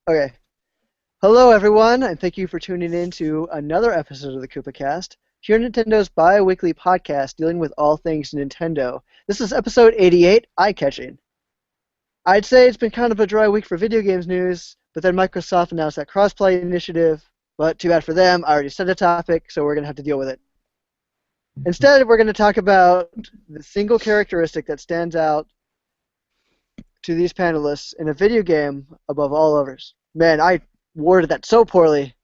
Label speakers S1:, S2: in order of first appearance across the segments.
S1: Okay. Hello, everyone, and thank you for tuning in to another episode of the Koopa Kast, Pure Nintendo's bi-weekly podcast dealing with all things Nintendo. This is episode 88, Eye-Catching. I'd say it's been kind of a dry week for video games news, but then Microsoft announced that cross-play initiative, but too bad for them, I already said a topic, so we're going to have to deal with it. Instead, we're going to talk about the single characteristic that stands out to these panelists in a video game above all others. Man, I worded that so poorly.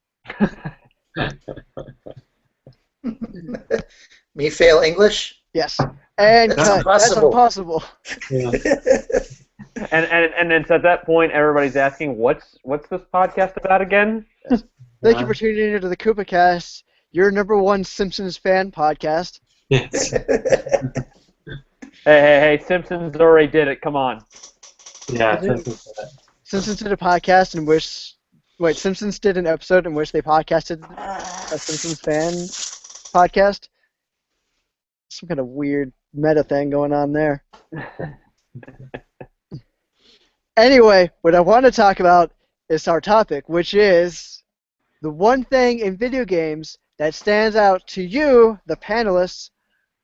S2: Me fail English?
S1: Yes. And
S2: That's
S1: cut.
S2: impossible.
S1: That's impossible.
S3: Yeah.
S4: And it's at that point everybody's asking, what's this podcast about again?
S1: Thank you for tuning into the Koopa Kast, your number one Simpsons fan podcast.
S3: Yes.
S4: Hey, Simpsons already did it. Come on.
S3: Yeah.
S1: Simpsons did a podcast in which... Wait, Simpsons did an episode in which they podcasted a Simpsons fan podcast? Some kind of weird meta thing going on there. Anyway, what I want to talk about is our topic, which is the one thing in video games that stands out to you, the panelists,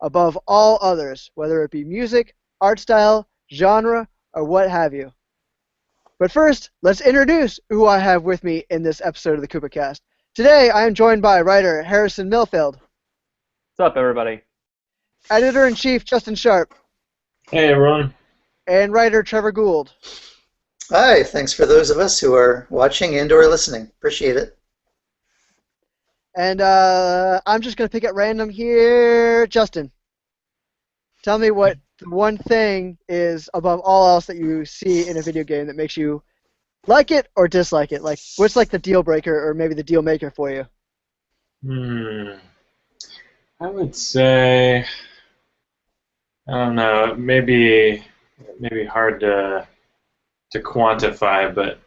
S1: above all others, whether it be music, art style, genre, or what have you. But first, let's introduce who I have with me in this episode of the Koopa Kast. Today, I am joined by writer Harrison Millfield.
S4: What's up, everybody?
S1: Editor-in-Chief Justin Sharp.
S3: Hey, everyone.
S1: And writer Trevor Gould.
S2: Hi, thanks for those of us who are watching and or listening. Appreciate it.
S1: And I'm just going to pick at random here. Justin, tell me what the one thing is above all else that you see in a video game that makes you like it or dislike it. Like, what's like the deal breaker or maybe the deal maker for you?
S3: I would say, I don't know, maybe hard to quantify, but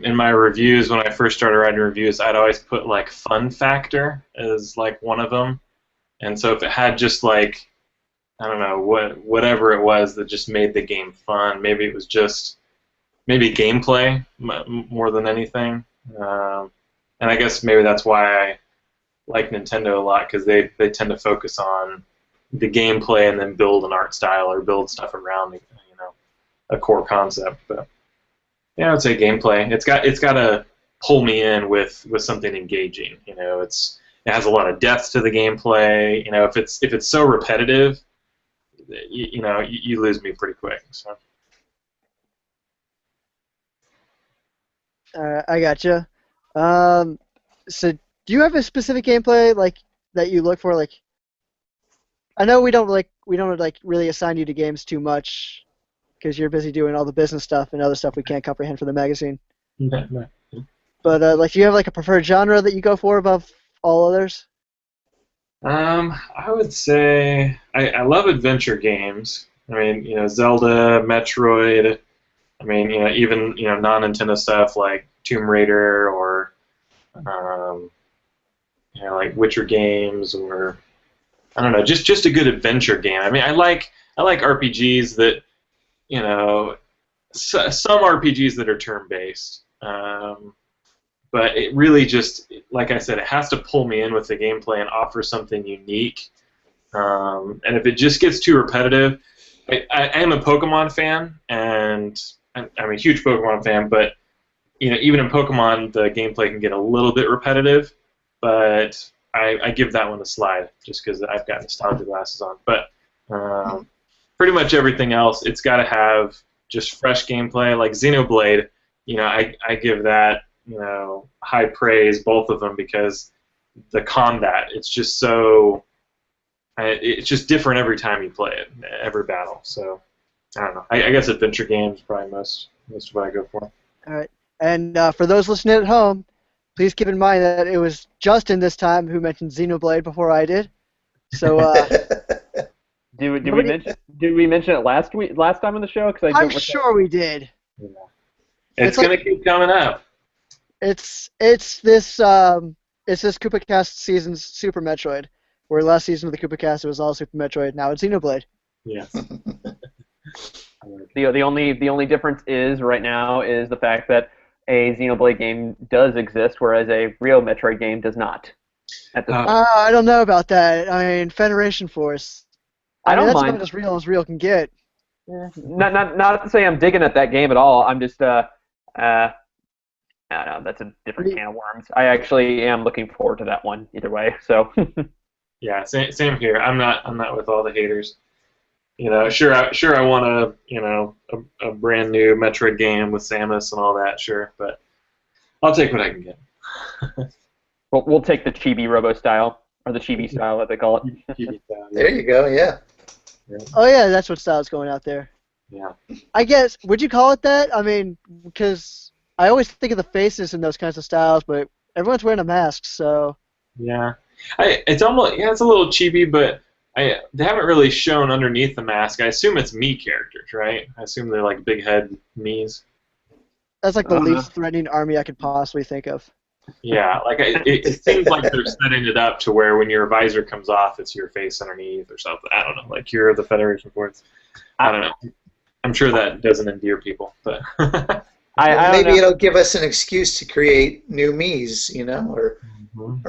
S3: in my reviews, when I first started writing reviews, I'd always put like fun factor as like one of them. And so if it had just like, I don't know, whatever it was that just made the game fun, maybe it was just gameplay more than anything. And I guess maybe that's why I like Nintendo a lot, because they tend to focus on the gameplay and then build an art style or build stuff around a core concept. But yeah, I would say gameplay. It's got to pull me in with something engaging. It has a lot of depth to the gameplay. If it's so repetitive, you lose me pretty quick. So.
S1: I gotcha. So, do you have a specific gameplay like that you look for? Like, I know we don't really assign you to games too much because you're busy doing all the business stuff and other stuff we can't comprehend for the magazine.
S3: No.
S1: But like, do you have like a preferred genre that you go for above all others?
S3: I would say I love adventure games. I mean, Zelda, Metroid. I mean, even non-Nintendo stuff like Tomb Raider or like Witcher games, or I don't know, just a good adventure game. I mean, I like RPGs that some RPGs that are turn-based. But it really just, like I said, it has to pull me in with the gameplay and offer something unique. And if it just gets too repetitive, I am a Pokemon fan, and I'm a huge Pokemon fan, but even in Pokemon, the gameplay can get a little bit repetitive, but I give that one a slide just because I've got nostalgia glasses on. But pretty much everything else, it's got to have just fresh gameplay. Like Xenoblade, I give that high praise, both of them, because the combat, it's just so, it's just different every time you play it, every battle. So I don't know. I guess adventure games probably most of what I go for.
S1: All right. And for those listening at home, please keep in mind that it was Justin this time who mentioned Xenoblade before I did. So
S4: did we mention it last time on the show? Because
S1: I'm sure we did.
S3: Yeah. It's gonna keep coming up.
S1: It's this Koopa Kast season's Super Metroid, where last season of the Koopa Kast it was all Super Metroid. Now it's Xenoblade.
S3: Yes.
S4: The only difference is right now is the fact that a Xenoblade game does exist, whereas a real Metroid game does not at this point.
S1: I don't know about that. I mean, Federation Force.
S4: I
S1: I mean,
S4: don't
S1: that's
S4: mind.
S1: about as real can get.
S4: Not to say I'm digging at that game at all. I'm just I don't know. That's a different can of worms. I actually am looking forward to that one either way. So
S3: Yeah, same here. I'm not with all the haters. Sure I want a brand new Metroid game with Samus and all that, sure, but I'll take what I can get.
S4: we'll take the chibi Robo style or the chibi style, what they call it.
S2: There you go. Yeah.
S1: Oh yeah, that's what style's going out there.
S3: Yeah.
S1: I guess, would you call it that? I mean, because I always think of the faces in those kinds of styles, but everyone's wearing a mask, so.
S3: Yeah. It's almost, it's a little chibi, but they haven't really shown underneath the mask. I assume it's Mii characters, right? I assume they're like big head Miis.
S1: That's like the least threatening army I could possibly think of.
S3: Yeah, like it seems like they're setting it up to where when your visor comes off, it's your face underneath or something. I don't know, like you're the Federation Force. I don't know. I'm sure that doesn't endear people, but
S2: Maybe it'll give us an excuse to create new Mii's, or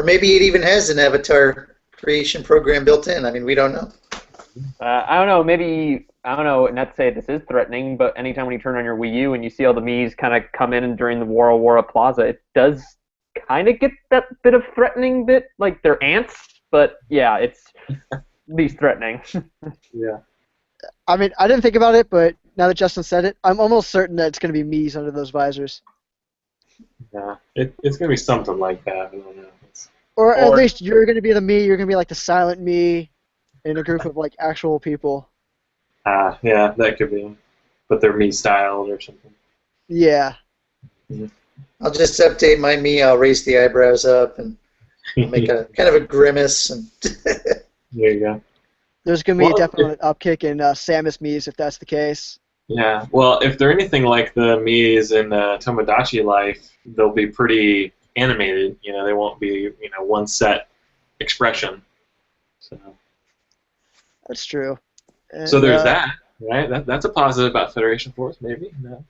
S2: maybe it even has an avatar creation program built in. I mean, we don't know.
S4: I don't know. Maybe I don't know. Not to say this is threatening, but anytime when you turn on your Wii U and you see all the Mii's kind of come in during the Wara Plaza, it does kind of get that bit of threatening bit, like they're ants. But yeah, it's least threatening.
S3: Yeah.
S1: I mean, I didn't think about it, but now that Justin said it, I'm almost certain that it's going to be Mii's under those visors.
S3: Yeah, it's going to be something like that. I don't know.
S1: Or at least you're going to be the Mii, you're going to be like the silent Mii in a group of like actual people.
S3: Yeah, that could be. But they're Mii styled or something.
S1: Yeah.
S3: Mm-hmm.
S2: I'll just update my Mii. I'll raise the eyebrows up and make a kind of a grimace. And
S3: there you go.
S1: There's going to be definitely an upkick in Samus Mii's if that's the case.
S3: Yeah, well, if they're anything like the Mii's in Tomodachi Life, they'll be pretty animated. They won't be, one set expression. So
S1: that's true. And,
S3: so there's that, right? That's a positive about Federation Force, maybe. No.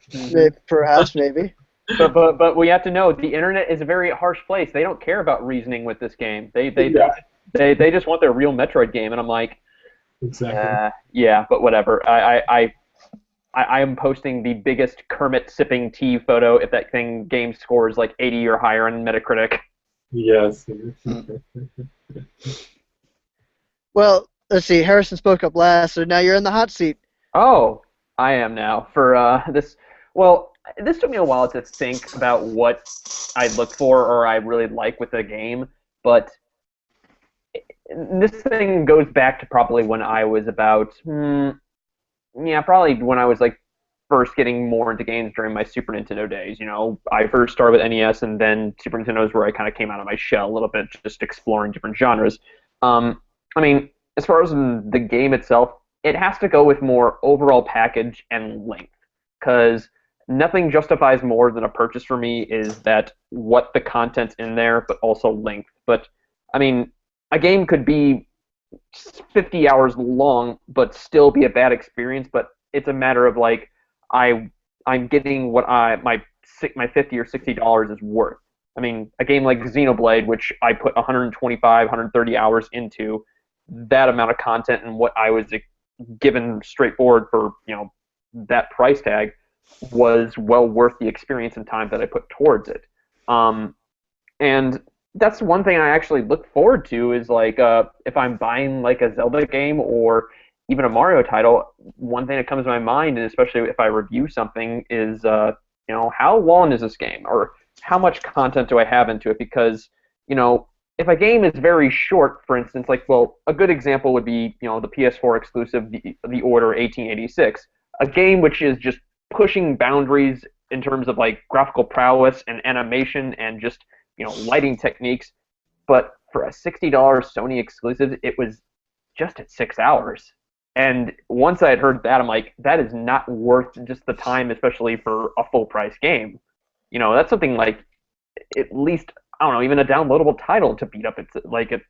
S1: Perhaps, maybe.
S4: But we have to know the internet is a very harsh place. They don't care about reasoning with this game. They just want their real Metroid game, and I'm like,
S3: exactly.
S4: Yeah, but whatever. I am posting the biggest Kermit sipping tea photo if that game scores like 80 or higher on Metacritic.
S3: Yes.
S1: Well, let's see. Harrison spoke up last, so now you're in the hot seat.
S4: Oh, I am now for this. Well, this took me a while to think about what I look for or I really like with a game, but this thing goes back to probably when I was about, probably when I was like first getting more into games during my Super Nintendo days. I first started with NES, and then Super Nintendo is where I kind of came out of my shell a little bit, just exploring different genres. I mean, as far as the game itself, it has to go with more overall package and length, because nothing justifies more than a purchase for me is that what the content's in there, but also length. But, I mean, a game could be 50 hours long, but still be a bad experience, but it's a matter of, like, I'm getting what my $50 or $60 is worth. I mean, a game like Xenoblade, which I put 125, 130 hours into, that amount of content and what I was given straightforward for, that price tag was well worth the experience and time that I put towards it. And that's one thing I actually look forward to is, like, if I'm buying, like, a Zelda game or even a Mario title, one thing that comes to my mind, and especially if I review something, is, how long is this game? Or how much content do I have into it? Because, if a game is very short, for instance, like, well, a good example would be, the PS4 exclusive, The Order 1886, a game which is just pushing boundaries in terms of, like, graphical prowess and animation and just, lighting techniques. But for a $60 Sony exclusive, it was just at 6 hours. And once I had heard that, I'm like, that is not worth just the time, especially for a full price game. That's something like at least, I don't know, even a downloadable title to beat up. It's like at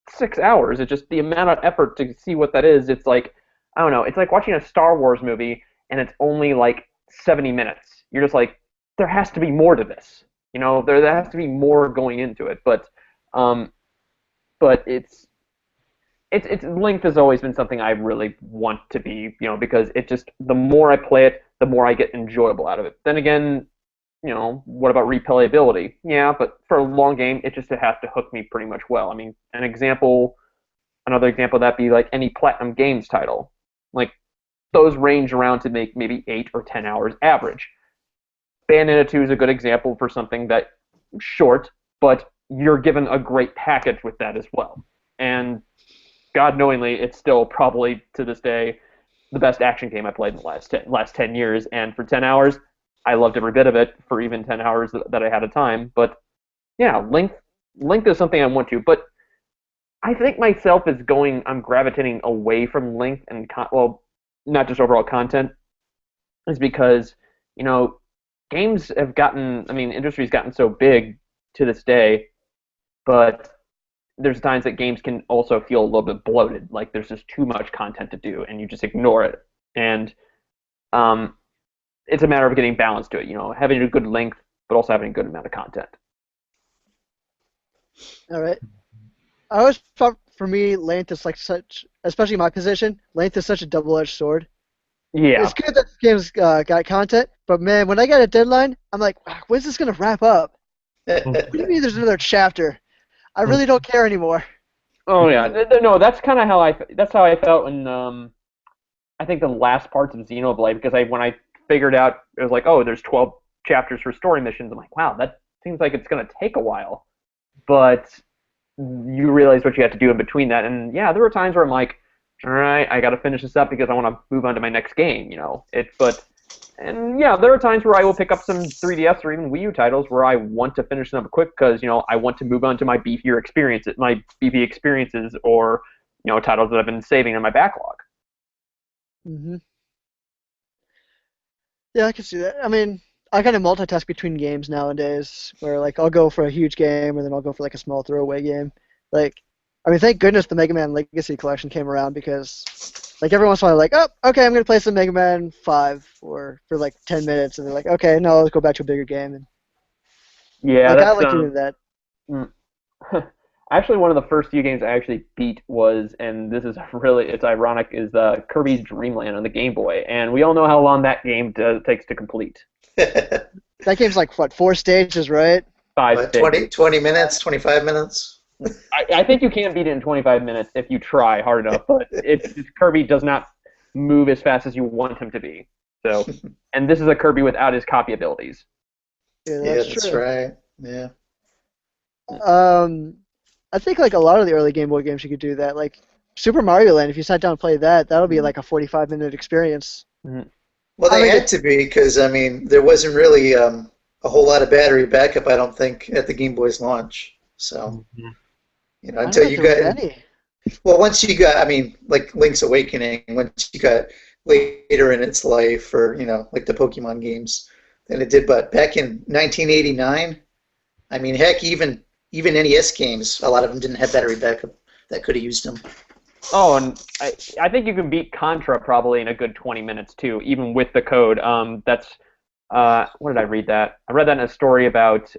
S4: 6 hours. It's just the amount of effort to see what that is. It's like, I don't know, it's like watching a Star Wars movie and it's only like 70 minutes. You're just like, there has to be more to this. There has to be more going into it. But it's length has always been something I really want to be, because it just, the more I play it, the more I get enjoyable out of it. Then again, what about replayability? Yeah, but for a long game, it has to hook me pretty much well. I mean, another example of that be like any Platinum Games title. Like, those range around to make maybe 8 or 10 hours average. Bayonetta 2 is a good example for something that short, but you're given a great package with that as well. And God knowingly, it's still probably, to this day, the best action game I played in the last 10 years. And for 10 hours, I loved every bit of it for even 10 hours that I had of time. But yeah, length is something I want to. But I think myself I'm gravitating away from length and, not just overall content, is because, games have industry's gotten so big to this day, but there's times that games can also feel a little bit bloated. Like, there's just too much content to do, and you just ignore it. And it's a matter of getting balance to it, having a good length, but also having a good amount of content.
S1: All right. I always thought, for me, length is like such, especially my position, length is such a double-edged sword.
S4: Yeah.
S1: It's good that the game's got content, but man, when I get a deadline, I'm like, when's this going to wrap up? What do you mean there's another chapter? I really don't care anymore.
S4: Oh yeah, no, that's kind of how I felt when I think the last parts of Xenoblade, because when I figured out it was like, oh, there's 12 chapters for story missions. I'm like, wow, that seems like it's gonna take a while, but you realize what you have to do in between that, and yeah, there were times where I'm like, all right, I got to finish this up because I want to move on to my next game, And yeah, there are times where I will pick up some 3DS or even Wii U titles where I want to finish them up quick because, I want to move on to my beefy experiences, or, titles that I've been saving in my backlog.
S1: Mm-hmm. Yeah, I can see that. I mean, I kind of multitask between games nowadays, where like I'll go for a huge game and then I'll go for like a small throwaway game. Like, I mean, thank goodness the Mega Man Legacy Collection came around, because like every once in a while, like, oh, okay, I'm gonna play some Mega Man 5 for like 10 minutes, and they're like, okay, no, let's go back to a bigger game. And
S4: yeah,
S1: like, I like doing that.
S4: Actually, one of the first few games I actually beat was, and this is it's ironic, is Kirby's Dream Land on the Game Boy, and we all know how long that game takes to complete.
S1: That game's like, what, 4 stages, right?
S4: 5 stages.
S2: 20 minutes, 25 minutes?
S4: I think you can beat it in 25 minutes if you try hard enough, but Kirby does not move as fast as you want him to be. So, and this is a Kirby without his copy abilities.
S1: Yeah,
S2: that's
S1: true.
S2: Right. Yeah.
S1: I think like a lot of the early Game Boy games you could do that. Like Super Mario Land, if you sat down and played that, that'll be like a 45-minute experience.
S4: Mm-hmm.
S2: Well, they had to be, because there wasn't really a whole lot of battery backup, I don't think, at the Game Boy's launch. So. Mm-hmm. Until you got, well, once you got, like Link's Awakening, once you got later in its life, or like the Pokemon games, then it did. But back in 1989, heck, even NES games, a lot of them didn't have battery backup that could have used them.
S4: Oh, and I think you can beat Contra probably in a good 20 minutes too, even with the code. That's where did I read that? I read that in a story about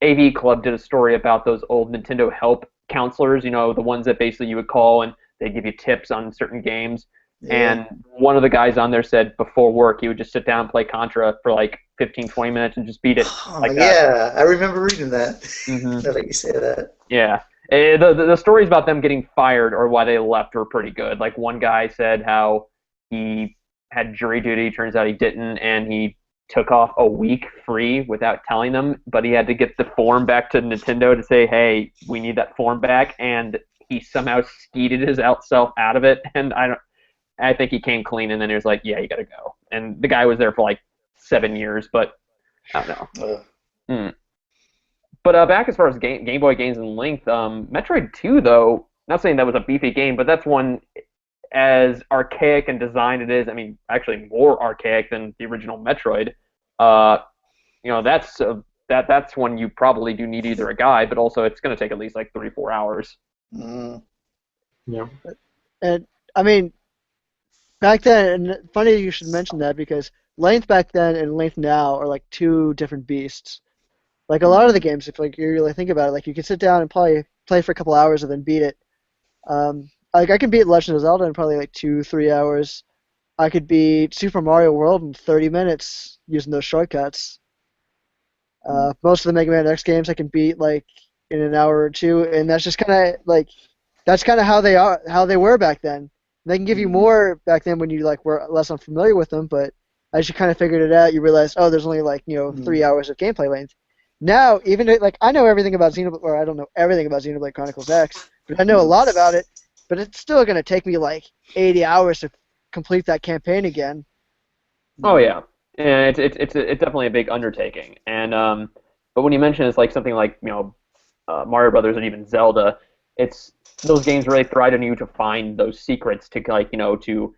S4: AV Club did a story about those old Nintendo help counselors, the ones that basically you would call and they give you tips on certain games. Yeah. And one of the guys on there said before work he would just sit down and play Contra for like 15, 20 minutes and just beat it.
S2: Yeah, I remember reading that. Mm-hmm. Now that you say that.
S4: Yeah. The stories about them getting fired or why they left were pretty good. Like, one guy said how he had jury duty, turns out he didn't, and he took off a week free without telling them, but he had to get the form back to Nintendo to say, hey, we need that form back, and he somehow skeeted his self out of it, and I think he came clean, and then he was like, yeah, you gotta go. And the guy was there for like 7 years, but I don't know. But back as far as Game Boy games and length, Metroid 2, though, not saying that was a beefy game, but that's one, as archaic and designed it is, actually more archaic than the original Metroid. That's one you probably do need either a guide, but also it's going to take at least like 3-4 hours.
S3: Yeah.
S1: And back then, and funny you should mention that, because length back then and length now are like two different beasts. Like a lot of the games, if like you really think about it, like you can sit down and play for a couple hours and then beat it. Like I can beat Legend of Zelda in probably like 2-3 hours. I could beat Super Mario World in 30 minutes using those shortcuts. Most of the Mega Man X games I can beat like in an hour or two, and that's just kind of like that's kind of how they were back then. They can give you more back then when you like were less unfamiliar with them, but as you kind of figured it out, you realize, oh, there's only like 3 hours of gameplay length. Now, even like I know everything about Xenoblade, or I don't know everything about Xenoblade Chronicles X, but I know a lot about it. But it's still gonna take me like 80 hours to complete that campaign again.
S4: Oh yeah, and it's definitely a big undertaking. And but when you mention it's like something like Mario Brothers and even Zelda, it's those games really thrive on you to find those secrets to like to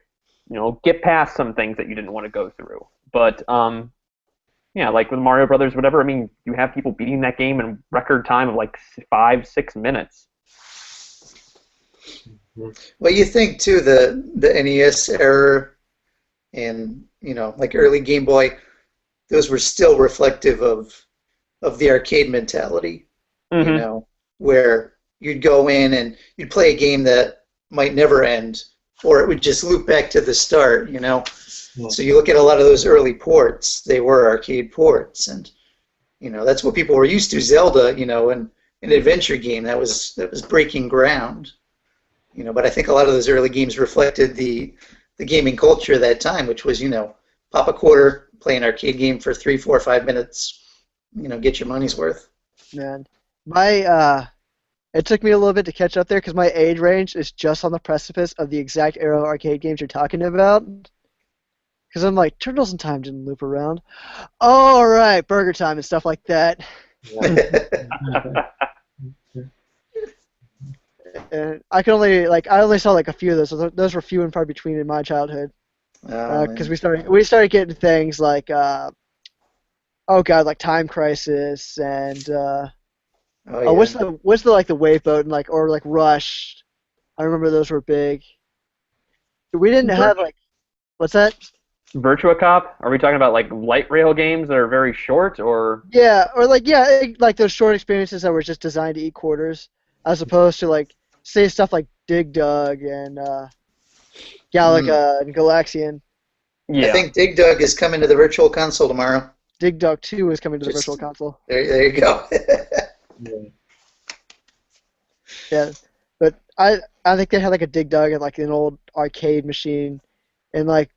S4: get past some things that you didn't want to go through. But yeah, like with Mario Brothers, whatever. I mean, you have people beating that game in record time of like 5-6 minutes.
S2: Well, you think too the NES era and like early Game Boy, those were still reflective of the arcade mentality.
S4: Mm-hmm.
S2: Where you'd go in and you'd play a game that might never end, or it would just loop back to the start.
S3: Yeah.
S2: So you look at a lot of those early ports; they were arcade ports, and that's what people were used to. Zelda, and an adventure game that was breaking ground. But I think a lot of those early games reflected the gaming culture at that time, which was, pop a quarter, play an arcade game for 3, 4, 5 minutes, get your money's worth.
S1: Man, it took me a little bit to catch up there because my age range is just on the precipice of the exact era of arcade games you're talking about. Because I'm like, Turtles in Time didn't loop around. All right, Burger Time and stuff like that. And I only saw like a few of those. Those were few and far between in my childhood. Because we started getting things like like Time Crisis and what's the like the Wave Boat and like or like Rush. I remember those were big. We didn't have like what's that?
S4: Virtua Cop? Are we talking about like light rail games that are very short, or?
S1: Yeah, or like those short experiences that were just designed to eat quarters, as opposed to like say stuff like Dig Dug and Galaga and Galaxian.
S4: Yeah.
S2: I think Dig Dug is coming to the Virtual Console tomorrow.
S1: Dig Dug 2 is coming to the Virtual Console.
S2: There you go.
S1: Yeah, but I think they had like a Dig Dug and like an old arcade machine, and like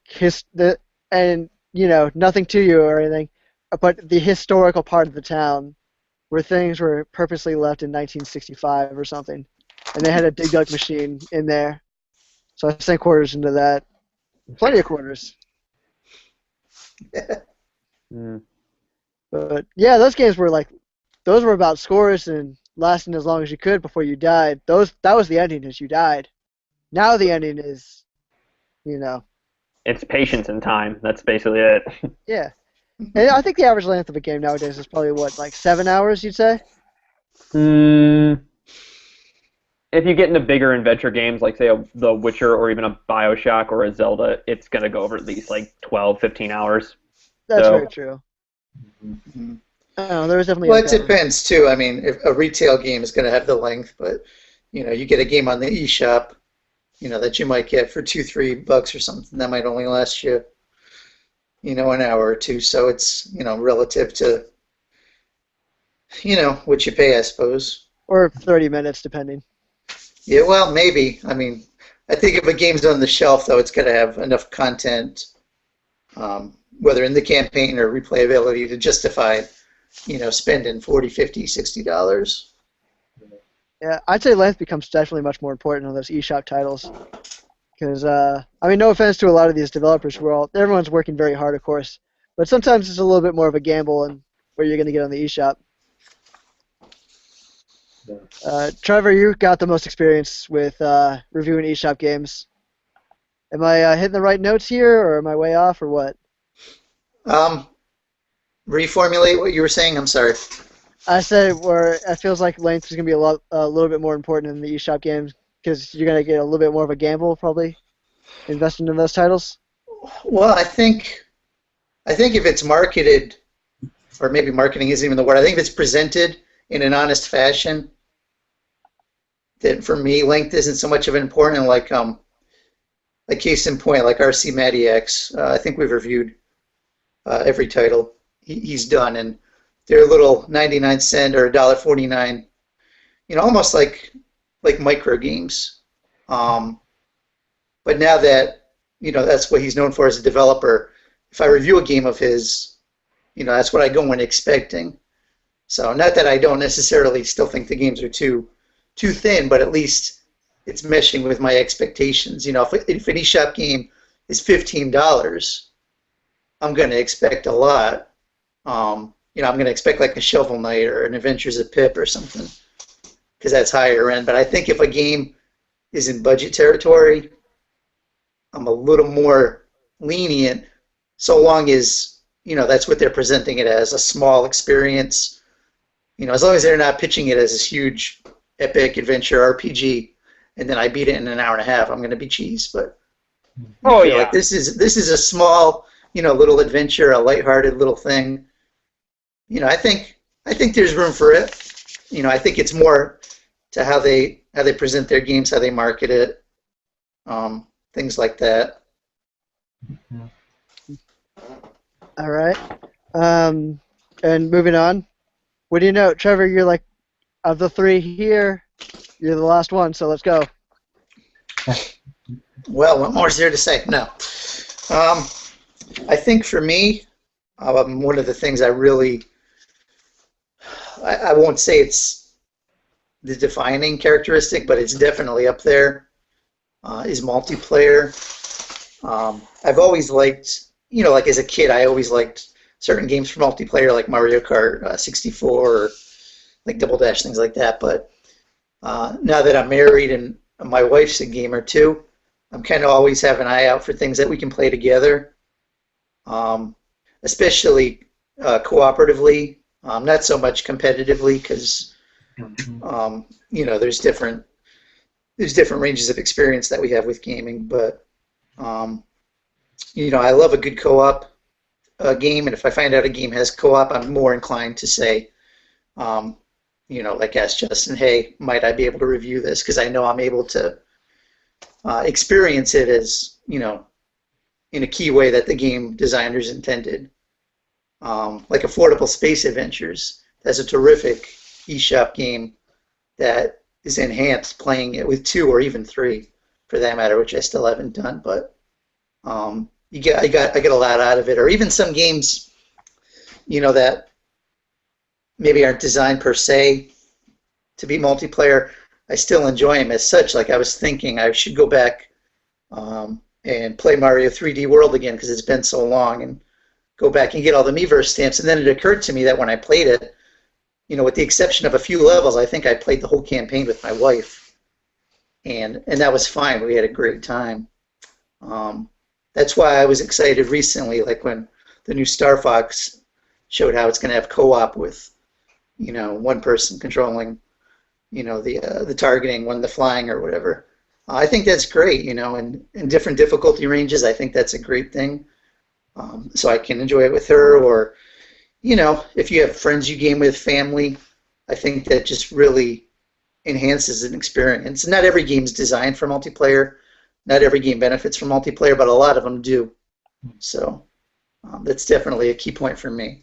S1: nothing to you or anything, but the historical part of the town where things were purposely left in 1965 or something, and they had a Dig Dug machine in there, so I sent quarters into that. Plenty of quarters. But yeah, those games were about scores and lasting as long as you could before you died. That was the ending, is you died. Now the ending is,
S4: It's patience and time. That's basically it.
S1: Yeah. And I think the average length of a game nowadays is probably like 7 hours, you'd say?
S4: If you get into bigger adventure games like, say, The Witcher or even a Bioshock or a Zelda, it's going to go over at least like 12, 15 hours.
S1: That's very true.
S2: Mm-hmm.
S1: I don't know, there was definitely
S2: it depends, too. I mean, if a retail game is going to have the length, but, you get a game on the eShop, that you might get for $2-3 or something, that might only last you, an hour or two. So it's, relative to, what you pay, I suppose.
S1: Or 30 minutes, depending.
S2: Yeah, well, maybe. I mean, I think if a game's on the shelf, though, it's got to have enough content, whether in the campaign or replayability, to justify, spending $40, $50, $60.
S1: Yeah, I'd say length becomes definitely much more important on those eShop titles. Because, no offense to a lot of these developers everyone's working very hard, of course. But sometimes it's a little bit more of a gamble on where you're going to get on the eShop. Trevor, you got the most experience with reviewing eShop games. Am I hitting the right notes here, or am I way off, or what?
S2: Reformulate what you were saying. I'm sorry.
S1: I said where it feels like length is going to be a little bit more important in the eShop games because you're going to get a little bit more of a gamble, probably, investing in those titles.
S2: Well, I think I think if it's marketed, or maybe marketing isn't even the word, I think if it's presented in an honest fashion, then for me, length isn't so much of an important. Like case in point, like RC Maniacs. I think we've reviewed every title he's done, and they're a little 99 cent or $1.49, almost like micro games. But now that that's what he's known for as a developer, if I review a game of his, that's what I go in expecting. So not that I don't necessarily still think the games are too thin, but at least it's meshing with my expectations. If an eShop game is $15, I'm going to expect a lot. I'm going to expect like a Shovel Knight or an Adventures of Pip or something, because that's higher end. But I think if a game is in budget territory, I'm a little more lenient, so long as that's what they're presenting it as, a small experience. As long as they're not pitching it as this huge epic adventure RPG, and then I beat it in an hour and a half, I'm going to be cheese. But like this is a small, little adventure, a lighthearted little thing. I think there's room for it. I think it's more to how they present their games, how they market it, things like that.
S1: All right. And moving on. What do you know, Trevor? You're like, of the three here, you're the last one. So let's go.
S2: Well, what more is there to say? No. I think for me, one of the things I really, I won't say it's the defining characteristic, but it's definitely up there, is multiplayer. I've always liked, like as a kid, I always liked certain games for multiplayer, like Mario Kart 64, or like Double Dash, things like that. But now that I'm married and my wife's a gamer too, I'm kind of always have an eye out for things that we can play together, especially cooperatively, not so much competitively, because there's different ranges of experience that we have with gaming. But I love a good co-op game, and if I find out a game has co-op, I'm more inclined to say, like ask Justin, hey, might I be able to review this? Because I know I'm able to experience it as, in a key way that the game designers intended. Like Affordable Space Adventures, that's a terrific eShop game that is enhanced playing it with 2 or even 3, for that matter, which I still haven't done. But I get a lot out of it. Or even some games, that maybe aren't designed per se to be multiplayer, I still enjoy them as such. Like I was thinking I should go back and play Mario 3D World again, because it's been so long, and go back and get all the Miiverse stamps. And then it occurred to me that when I played it, with the exception of a few levels, I think I played the whole campaign with my wife, and that was fine. We had a great time. That's why I was excited recently, like when the new Star Fox showed how it's going to have co-op with, one person controlling, the targeting, one the flying or whatever. I think that's great, and in different difficulty ranges, I think that's a great thing. So I can enjoy it with her, or, if you have friends you game with, family, I think that just really enhances an experience. Not every game is designed for multiplayer. Not every game benefits from multiplayer, but a lot of them do. So that's definitely a key point for me.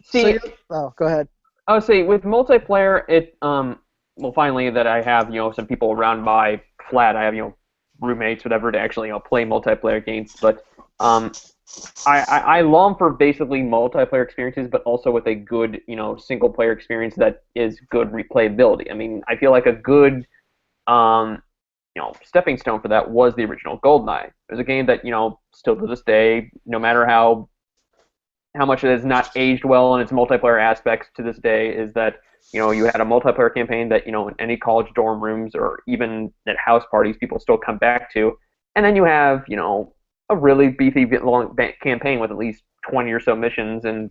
S4: See,
S1: go ahead.
S4: I would say with multiplayer, it finally that I have some people around my flat. I have roommates, whatever, to actually play multiplayer games. But I long for basically multiplayer experiences, but also with a good single player experience that is good replayability. I mean, I feel like a good stepping stone for that was the original GoldenEye. It was a game that still to this day, no matter how much it has not aged well in its multiplayer aspects to this day, is that you had a multiplayer campaign that in any college dorm rooms or even at house parties people still come back to, and then you have a really beefy long campaign with at least 20 or so missions, and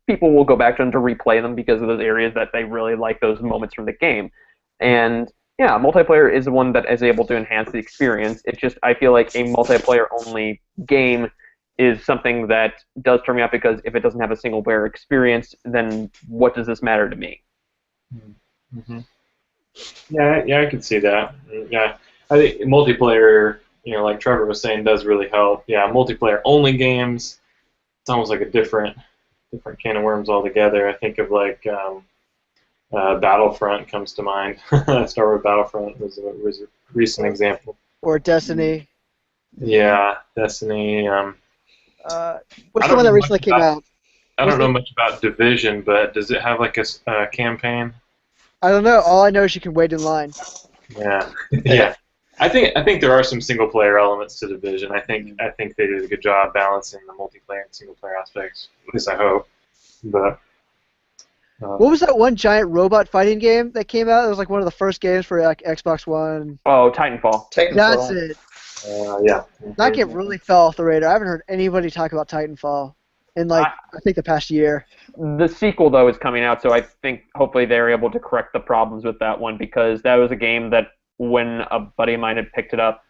S4: people will go back to them to replay them because of those areas that they really like those moments from the game. And yeah, multiplayer is the one that is able to enhance the experience. It's just I feel like a multiplayer only game is something that does turn me off, because if it doesn't have a single-player experience, then what does this matter to me?
S3: Mm-hmm. Yeah, I can see that. Yeah, I think multiplayer, like Trevor was saying, does really help. Yeah, multiplayer only games, it's almost like a different can of worms altogether. I think of like Battlefront comes to mind. Star Wars Battlefront was a recent example.
S1: Or Destiny.
S3: Yeah, Destiny.
S1: What's the one that recently came out?
S3: I don't know much about Division, but does it have like a campaign?
S1: I don't know. All I know is you can wait in line.
S3: Yeah, yeah. I think there are some single player elements to Division. I think they did a good job balancing the multiplayer and single player aspects. At least I hope. But
S1: what was that one giant robot fighting game that came out? It was like one of the first games for like Xbox One.
S4: Oh, Titanfall.
S1: That's it.
S3: Yeah.
S1: That game really fell off the radar. I haven't heard anybody talk about Titanfall in I think the past year.
S4: The sequel, though, is coming out, so I think hopefully they're able to correct the problems with that one, because that was a game that when a buddy of mine had picked it up,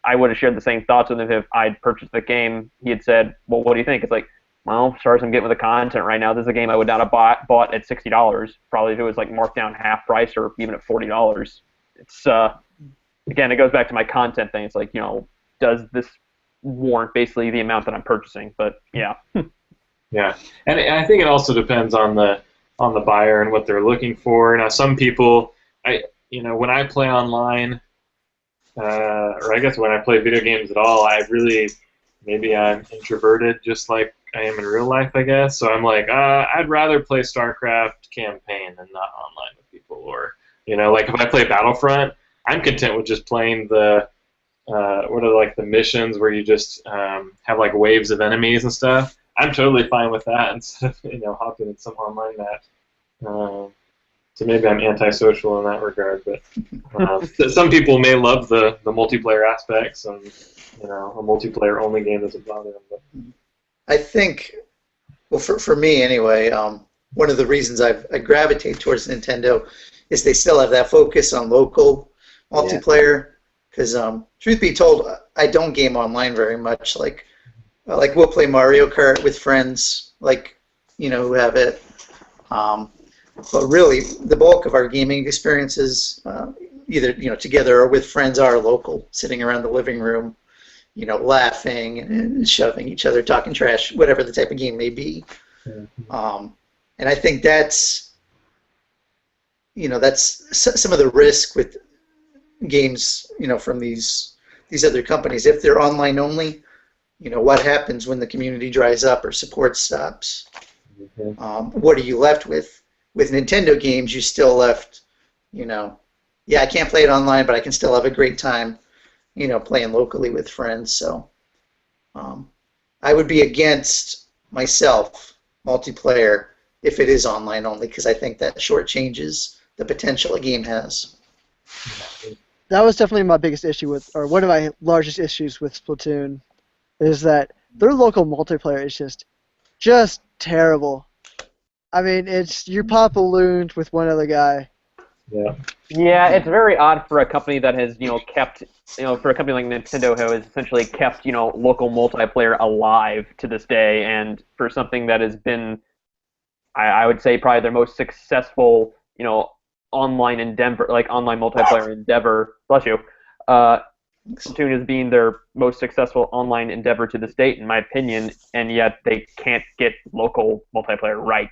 S4: I would have shared the same thoughts with him if I'd purchased the game. He had said, well, what do you think? It's like, well, as far as I'm getting with the content right now, this is a game I would not have bought at $60, probably if it was like marked down half price or even at $40. It's again, it goes back to my content thing. It's like, does this warrant basically the amount that I'm purchasing? But yeah.
S3: Yeah, and I think it also depends on the buyer and what they're looking for. Now, some people, when I play online, or I guess when I play video games at all, maybe I'm introverted, just like I am in real life, I guess. So I'm like, I'd rather play StarCraft campaign than not online with people. Or, like if I play Battlefront, I'm content with just playing the what are like the missions where you just have like waves of enemies and stuff. I'm totally fine with that instead of hopping in some online match. So maybe I'm antisocial in that regard, but some people may love the multiplayer aspects, and a multiplayer only game doesn't bother them. But
S2: I think, well, for me anyway, one of the reasons I gravitate towards Nintendo is they still have that focus on local multiplayer. Because truth be told, I don't game online very much. Like we'll play Mario Kart with friends, who have it. But really, the bulk of our gaming experiences, either together or with friends, are local, sitting around the living room, laughing and shoving each other, talking trash, whatever the type of game may be. Mm-hmm. And I think that's some of the risk with games, from these other companies. If they're online only, what happens when the community dries up or support stops? Mm-hmm. What are you left with? With Nintendo games, you still left, I can't play it online, but I can still have a great time, playing locally with friends. So I would be against myself multiplayer if it is online only, because I think that shortchanges the potential a game has.
S1: That was definitely my biggest issue with, or one of my largest issues with Splatoon, is that their local multiplayer is just terrible. I mean, it's you pop balloons with one other guy.
S3: Yeah.
S4: Yeah, it's very odd for a company that has, kept, for a company like Nintendo who has essentially kept, local multiplayer alive to this day, and for something that has been, I would say, probably their most successful, online multiplayer endeavor. Bless you. Splatoon is being their most successful online endeavor to this date, in my opinion, and yet they can't get local multiplayer right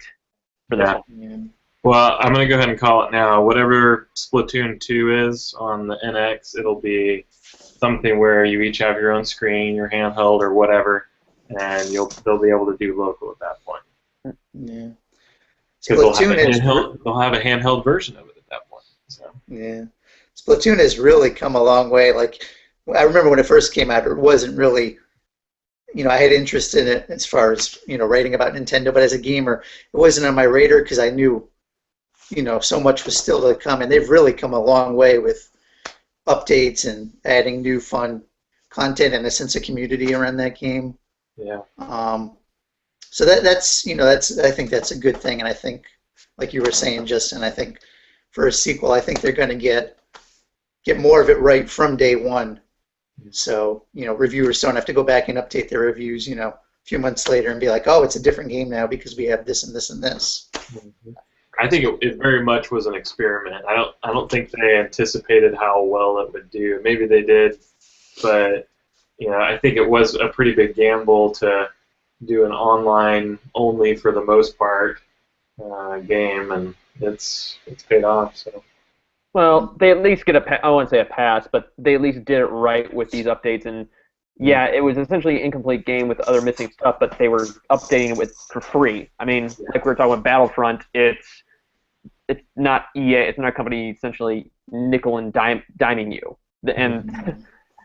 S4: for this one.
S3: Well, I'm going to go ahead and call it now. Whatever Splatoon 2 is on the NX, it'll be something where you each have your own screen, your handheld, or whatever, and they'll be able to do local at that point.
S2: Yeah.
S3: Because they'll have a handheld version of it at that point. So.
S2: Yeah. Splatoon has really come a long way. Like, I remember when it first came out, it wasn't really, I had interest in it as far as, writing about Nintendo, but as a gamer, it wasn't on my radar because I knew, so much was still to come, and they've really come a long way with updates and adding new fun content and a sense of community around that game.
S3: Yeah.
S2: So that's I think that's a good thing, and I think, like you were saying, Justin, I think for a sequel, I think they're going to get more of it right from day one, So, reviewers don't have to go back and update their reviews, a few months later and be like, oh, it's a different game now because we have this and this and this.
S3: I think it very much was an experiment. I don't think they anticipated how well it would do. Maybe they did, but I think it was a pretty big gamble to do an online only for the most part game, and it's paid off. So.
S4: Well, they at least get I won't say a pass, but they at least did it right with these updates. And yeah, it was essentially an incomplete game with other missing stuff, but they were updating it for free. I mean, like we were talking about Battlefront, it's not EA, it's not a company essentially nickel and diming you. And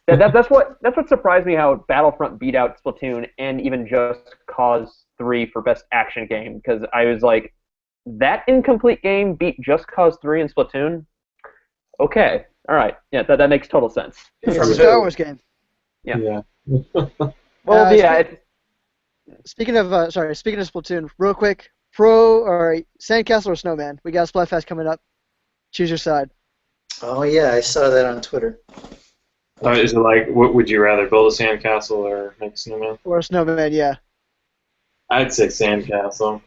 S4: that's what surprised me, how Battlefront beat out Splatoon and even Just Cause 3 for best action game, because I was like, that incomplete game beat Just Cause 3 and Splatoon? Okay, all right, yeah, that makes total sense.
S1: It's a Star Wars game.
S4: Yeah. Well, yeah.
S1: Speaking of Splatoon, real quick, Pro or Sandcastle or Snowman? We got Splatfest coming up. Choose your side.
S2: Oh yeah, I saw that on Twitter.
S3: Is it like, what would you rather, build a sandcastle or make a snowman?
S1: Or a snowman, yeah.
S3: I'd say sandcastle.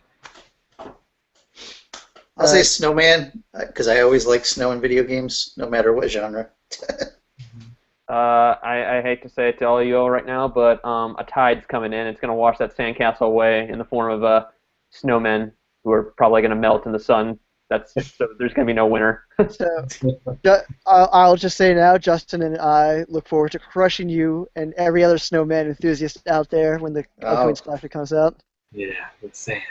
S2: I'll say Snowman, because I always like snow in video games, no matter what genre.
S4: I hate to say it to all of you all right now, but a tide's coming in. It's going to wash that sandcastle away in the form of snowmen who are probably going to melt in the sun. So there's going to be no winter.
S1: So I'll just say now, Justin and I look forward to crushing you and every other snowman enthusiast out there when the upcoming Splatfest comes out.
S3: Yeah, with sand.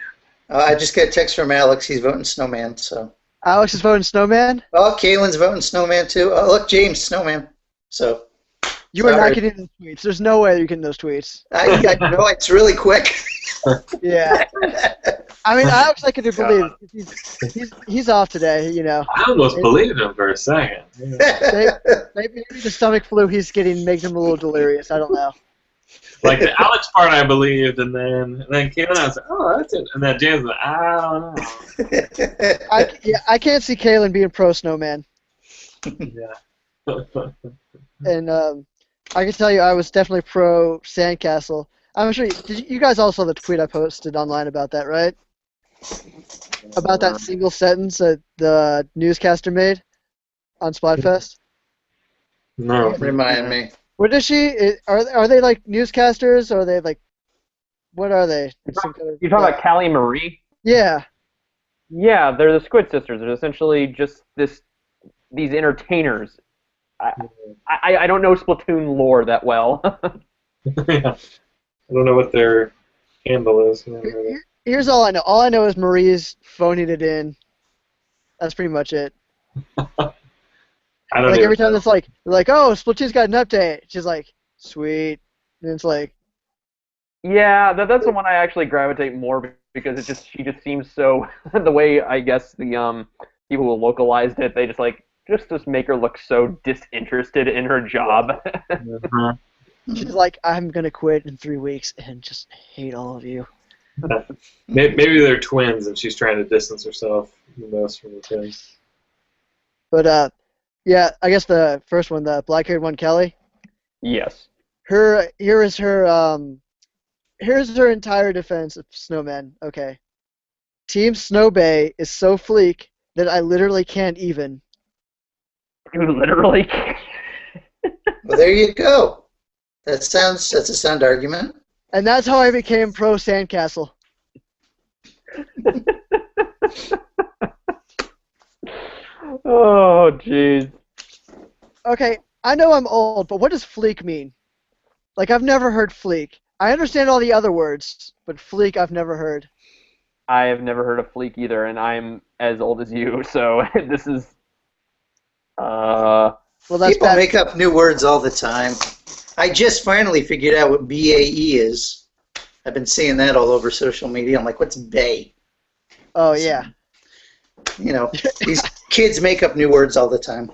S2: I just got a text from Alex. He's voting Snowman. So
S1: Alex is voting Snowman?
S2: Oh, Kaylin's voting Snowman too. Oh, look, James, Snowman. So
S1: you are not getting those tweets. There's no way you're getting those tweets.
S2: I know, it's really quick.
S1: Yeah. I mean, Alex, I could believe he's off today,
S3: I almost believed him for a second.
S1: Maybe the stomach flu he's getting makes him a little delirious. I don't know.
S3: Like the Alex part, I believed, and then Kaylin, I was like, oh, that's it. And then James was like, I don't know.
S1: I can't see Kaylin being pro Snowman.
S3: Yeah.
S1: And I can tell you, I was definitely pro Sandcastle. I'm sure you guys all saw the tweet I posted online about that, right? About that single sentence that the newscaster made on Splatfest.
S3: No.
S2: Remind me.
S1: What is she? Are they like newscasters, or are they like? What are they?
S4: You're talking about Callie and Marie?
S1: Yeah.
S4: Yeah, they're the Squid Sisters. They're essentially just these entertainers. I don't know Splatoon lore that well.
S3: Yeah. I don't know what their handle is.
S1: Here's all I know. All I know is Marie's phoning it in. That's pretty much it.
S3: I don't
S1: every time it's like, they're like, oh, Splatoon's got an update. She's like, sweet. And it's like,
S4: yeah, that's the one I actually gravitate more, because she just seems so, the way I guess the people who localized it, they just make her look so disinterested in her job.
S1: She's like, I'm gonna quit in 3 weeks and just hate all of you.
S3: Maybe they're twins, and she's trying to distance herself the most from the twins.
S1: But yeah, I guess the first one, the black-haired one, Kelly.
S4: Yes.
S1: Here's her entire defense of Snowman. Okay. Team Snowbay is so fleek that I literally can't even.
S4: You literally can't.
S2: Well, there you go. That's a sound argument.
S1: And that's how I became pro Sandcastle.
S4: Oh, jeez.
S1: Okay, I know I'm old, but what does fleek mean? Like, I've never heard fleek. I understand all the other words, but fleek I've never heard.
S4: I have never heard of fleek either, and I'm as old as you, so this is...
S2: Well, that's People make up new words all the time. I just finally figured out what BAE is. I've been seeing that all over social media. I'm like, what's BAE?
S1: Oh, yeah.
S2: These kids make up new words all the time.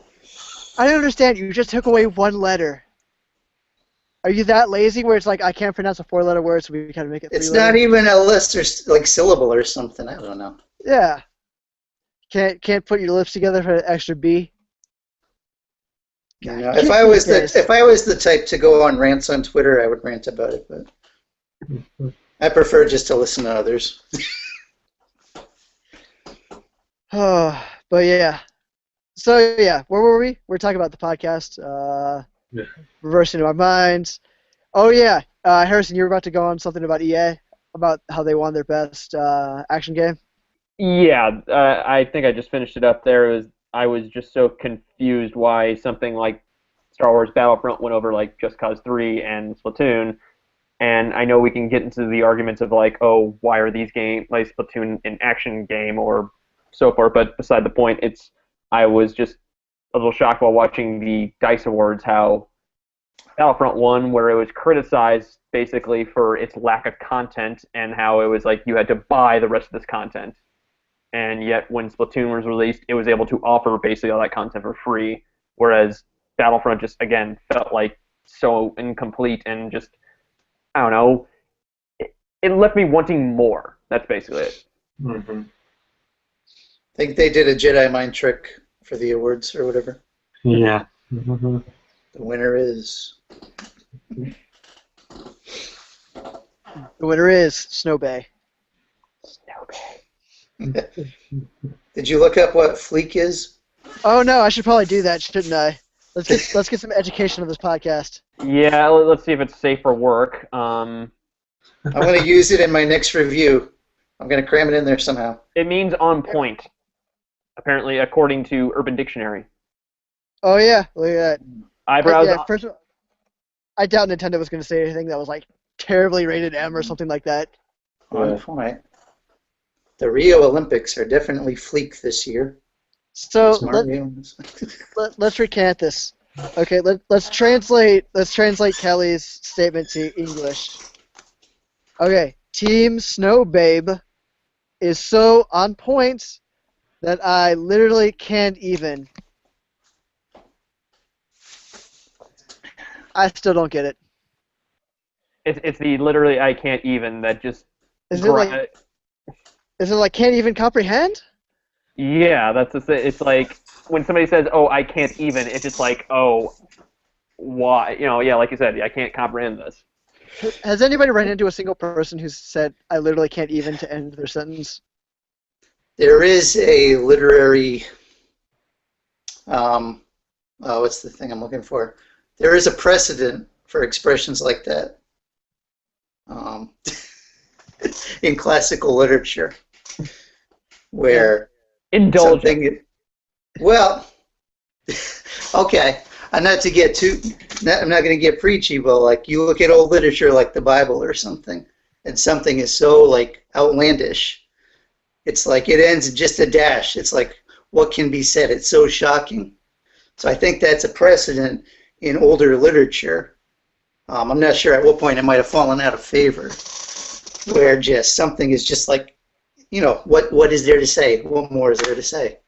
S1: I don't understand. You just took away one letter. Are you that lazy where it's like, I can't pronounce a 4-letter word, so we gotta make it 3 letters?
S2: It's not even a list or syllable or something. I don't know.
S1: Yeah. Can't put your lips together for an extra B?
S2: You know, if I was the type to go on rants on Twitter, I would rant about it, but I prefer just to listen to others.
S1: Oh, but yeah. So yeah, where were we? We're talking about the podcast.
S3: Yeah.
S1: Reversing my minds. Oh yeah, Harrison, you were about to go on something about EA, about how they won their best action game.
S4: Yeah, I think I just finished it up there. I was just so confused why something like Star Wars Battlefront went over like Just Cause 3 and Splatoon. And I know we can get into the arguments of like, oh, why are these games like Splatoon an action game or so forth? But beside the point, I was just a little shocked while watching the DICE Awards how Battlefront 1, where it was criticized basically for its lack of content and how it was like you had to buy the rest of this content. And yet when Splatoon was released, it was able to offer basically all that content for free, whereas Battlefront just, again, felt like so incomplete and just, I don't know, it left me wanting more. That's basically it.
S3: Mm-hmm.
S2: I think they did a Jedi mind trick for the awards or whatever.
S3: Yeah. Mm-hmm.
S2: The winner is...
S1: The winner is Snow Bay.
S2: Did you look up what Fleek is?
S1: Oh no, I should probably do that, shouldn't I? Let's get some education on this podcast.
S4: Yeah, let's see if it's safe for work.
S2: I'm going to use it in my next review. I'm going to cram it in there somehow.
S4: It means on point, apparently, according to Urban Dictionary.
S1: Oh yeah, look at that.
S4: Eyebrows.
S1: First of all, I doubt Nintendo was going to say anything that was like terribly rated M or something like that.
S2: On point. The Rio Olympics are definitely Fleek this year.
S1: So let's recant this. Okay, let's translate Kelly's statement to English. Okay, Team Snow Babe is so on point that I literally can't even. I still don't get it.
S4: It's the literally I can't even that just.
S1: Is it like can't even comprehend?
S4: Yeah, it's like when somebody says, "Oh, I can't even," it's just like, "Oh, why?" You know, yeah, like you said, I can't comprehend this.
S1: Has anybody run into a single person who's said, "I literally can't even" to end their sentence?
S2: There is a literary. What's the thing I'm looking for? There is a precedent for expressions like that in classical literature, where
S4: indulgent.
S2: Well, okay. I'm not going to get preachy, but like you look at old literature like the Bible or something, and something is so like outlandish. It's like it ends in just a dash. It's like what can be said? It's so shocking. So I think that's a precedent in older literature. I'm not sure at what point it might have fallen out of favor, where just something is just like, you know, what is there to say? What more is there to say?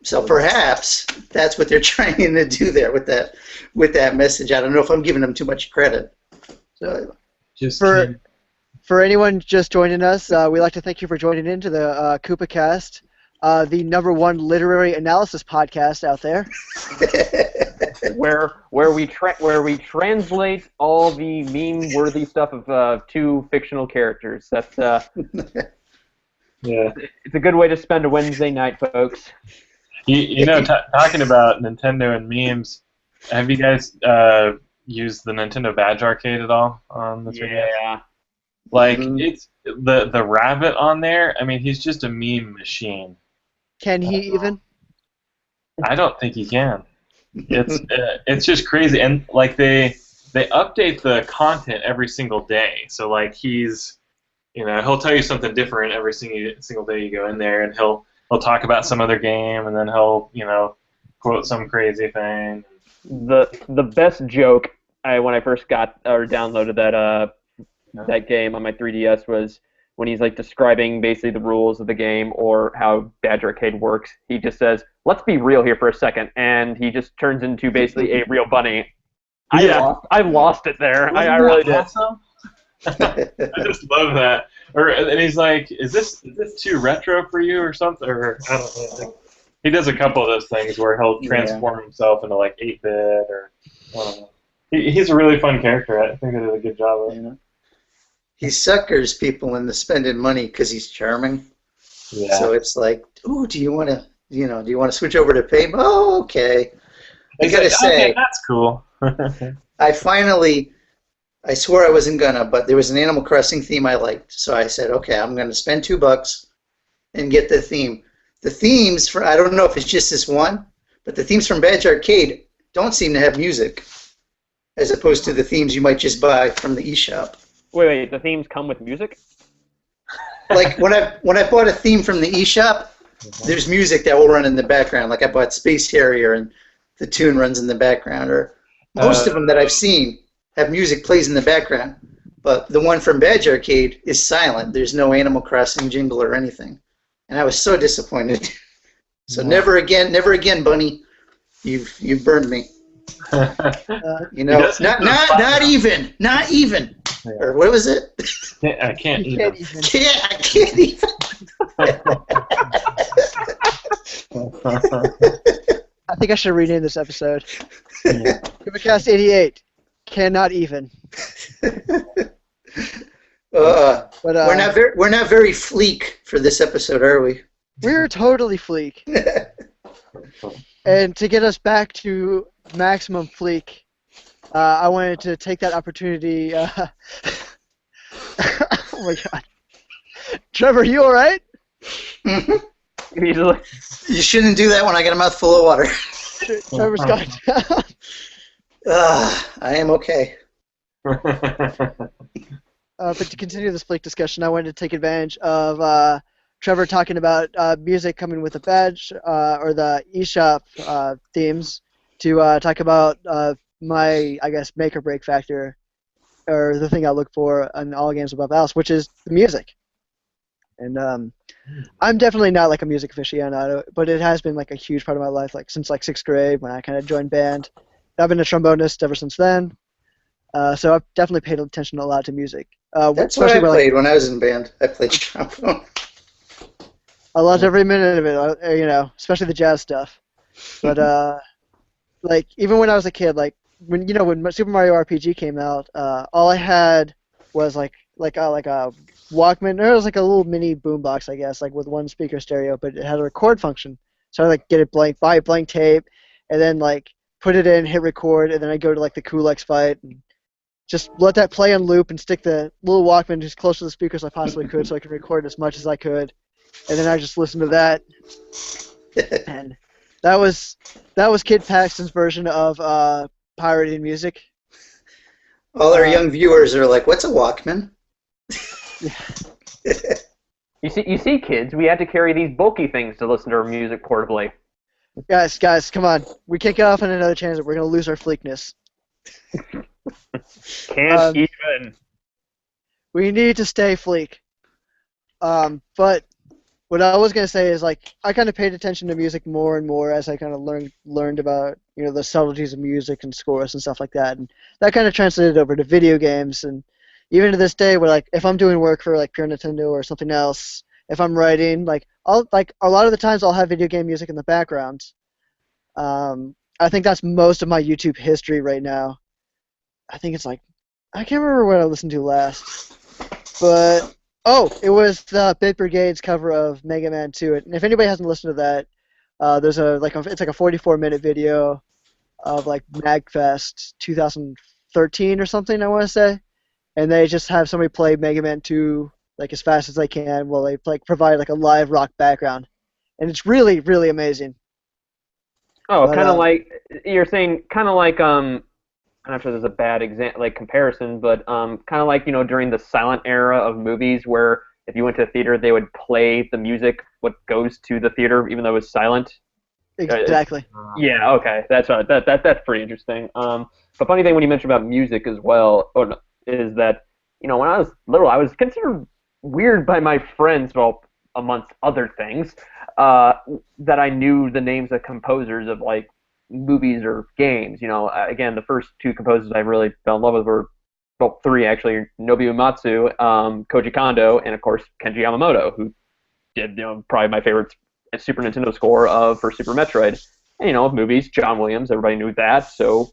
S2: So perhaps that's what they're trying to do there with that message. I don't know if I'm giving them too much credit. So,
S1: for anyone just joining us, we'd like to thank you for joining into the Koopa Kast, the #1 literary analysis podcast out there,
S4: where we translate all the meme-worthy stuff of two fictional characters. That's
S3: yeah.
S4: It's a good way to spend a Wednesday night, folks.
S3: You know, talking about Nintendo and memes, have you guys used the Nintendo Badge Arcade at all on this video?
S4: Yeah.
S3: Like, it's the rabbit on there, I mean, he's just a meme machine.
S1: Can he even?
S3: I don't think he can. It's just crazy. And, like, they update the content every single day. So, like, he's, you know, he'll tell you something different every single day you go in there, and he'll talk about some other game, and then he'll, you know, quote some crazy thing.
S4: The best joke when I first got or downloaded that game on my 3DS was when he's like describing basically the rules of the game or how Badge Arcade works. He just says, "Let's be real here for a second," and he just turns into basically a real bunny. I lost it there. I really did.
S3: Awesome? I just love that. And he's like, "Is this too retro for you or something?" Or I don't know. he does a couple of those things where he'll
S2: Yeah.
S3: transform himself into like 8-bit or I don't know. He's a really fun character. I think they did a good job of it.
S2: Yeah. He suckers people into spending money because he's charming.
S3: Yeah.
S2: So it's like, ooh, do you want to switch over to pay? Oh, okay. I gotta say,
S3: okay, that's cool.
S2: I swore I wasn't gonna, but there was an Animal Crossing theme I liked, so I said, okay, I'm gonna spend $2 and get the theme. The themes for I don't know if it's just this one, but the themes from Badge Arcade don't seem to have music, as opposed to the themes you might just buy from the eShop.
S4: Wait, the themes come with music?
S2: Like when I bought a theme from the eShop, there's music that will run in the background. Like I bought Space Harrier and the tune runs in the background. Or most of them that I've seen have music plays in the background. But the one from Badge Arcade is silent. There's no Animal Crossing jingle or anything. And I was so disappointed. So never again, Bunny. You've burned me. Not even.
S3: Yeah.
S2: Or what was it?
S3: I can't even.
S2: I can't even.
S1: I think I should rename this episode.
S3: Yeah.
S1: Koopa Kast 88. Cannot even.
S2: But we're not very fleek for this episode, are we?
S1: We're totally fleek. And to get us back to maximum fleek, I wanted to take that opportunity. Oh my god. Trevor, you alright?
S2: Mm-hmm.
S4: Easily.
S2: You shouldn't do that when I get a mouthful of water.
S1: Trevor's gone down.
S2: I am okay.
S1: But to continue this fleek discussion, I wanted to take advantage of Trevor talking about music coming with a badge or the eShop themes to talk about my, I guess, make or break factor, or the thing I look for in all games above else, which is the music. And I'm definitely not like a music aficionado, but it has been like a huge part of my life, like since like 6th grade when I kind of joined band. I've been a trombonist ever since then, so I've definitely paid attention a lot to music.
S2: That's what I played when I was in band. I played trombone.
S1: I loved every minute of it, especially the jazz stuff. But like even when I was a kid, like when Super Mario RPG came out, all I had was like a Walkman. Or it was like a little mini boombox, I guess, like with one speaker stereo, but it had a record function. So I like get it buy a blank tape, and then like put it in, hit record, and then I go to like the Kulex fight and just let that play on loop and stick the little Walkman as close to the speaker as I possibly could, so I could record as much as I could. And then I just listened to that, and that was Kid Paxton's version of pirating music.
S2: All our young viewers are like, "What's a Walkman?"
S4: You see, kids, we had to carry these bulky things to listen to our music portably.
S1: Guys, come on. We can't get off on another tangent. We're gonna lose our fleekness.
S4: Can't even.
S1: We need to stay fleek. But what I was gonna say is like I kind of paid attention to music more and more as I kind of learned about the subtleties of music and scores and stuff like that, and that kind of translated over to video games. And even to this day, where like if I'm doing work for like Pure Nintendo or something else, if I'm writing, like I'll like a lot of the times I'll have video game music in the background. I think that's most of my YouTube history right now. I think it's like I can't remember what I listened to last, but it was the Bit Brigade's cover of Mega Man 2. And if anybody hasn't listened to that, there's it's like a 44-minute video of like MagFest 2013 or something, I want to say, and they just have somebody play Mega Man 2 like as fast as they can while they like provide like a live rock background, and it's really, really amazing.
S4: Oh, kind of like you're saying, kind of like I'm not sure there's a bad comparison, but kind of like during the silent era of movies, where if you went to a theater, they would play the music what goes to the theater, even though it was silent.
S1: Exactly.
S4: Yeah. Okay. That's right. That's pretty interesting. The funny thing when you mentioned about music as well, is that when I was little, I was considered weird by my friends, well, amongst other things, that I knew the names of composers of like movies or games. Again, the first two composers I really fell in love with were, well, three actually: Nobuo Uematsu, Koji Kondo, and of course Kenji Yamamoto, who did probably my favorites Super Nintendo score for Super Metroid. And, movies, John Williams, everybody knew that, so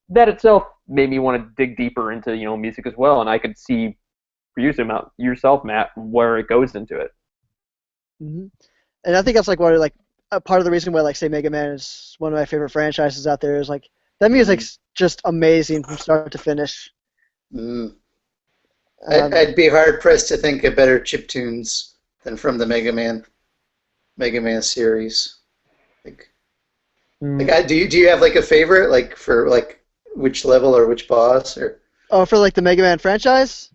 S4: that itself made me want to dig deeper into, music as well, and I could see for yourself, Matt, where it goes into it.
S1: Mm-hmm. And I think that's like what a part of the reason why say Mega Man is one of my favorite franchises out there is that music's just amazing from start to finish.
S2: Mm. I'd be hard pressed to think of better chip tunes than from the Mega Man series. Do you have a favorite for which level or which boss or?
S1: Oh, for the Mega Man franchise?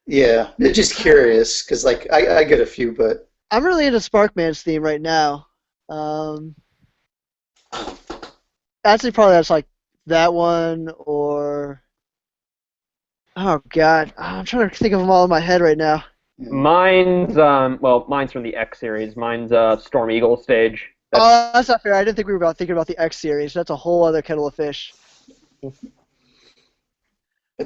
S2: Yeah, just curious because I get a few, but
S1: I'm really into Sparkman's theme right now. Actually, probably that's that one or oh god, I'm trying to think of them all in my head right now.
S4: Mine's mine's from the X series. Mine's Storm Eagle stage.
S1: That's not fair. I didn't think we were thinking about the X series. That's a whole other kettle of fish.
S2: But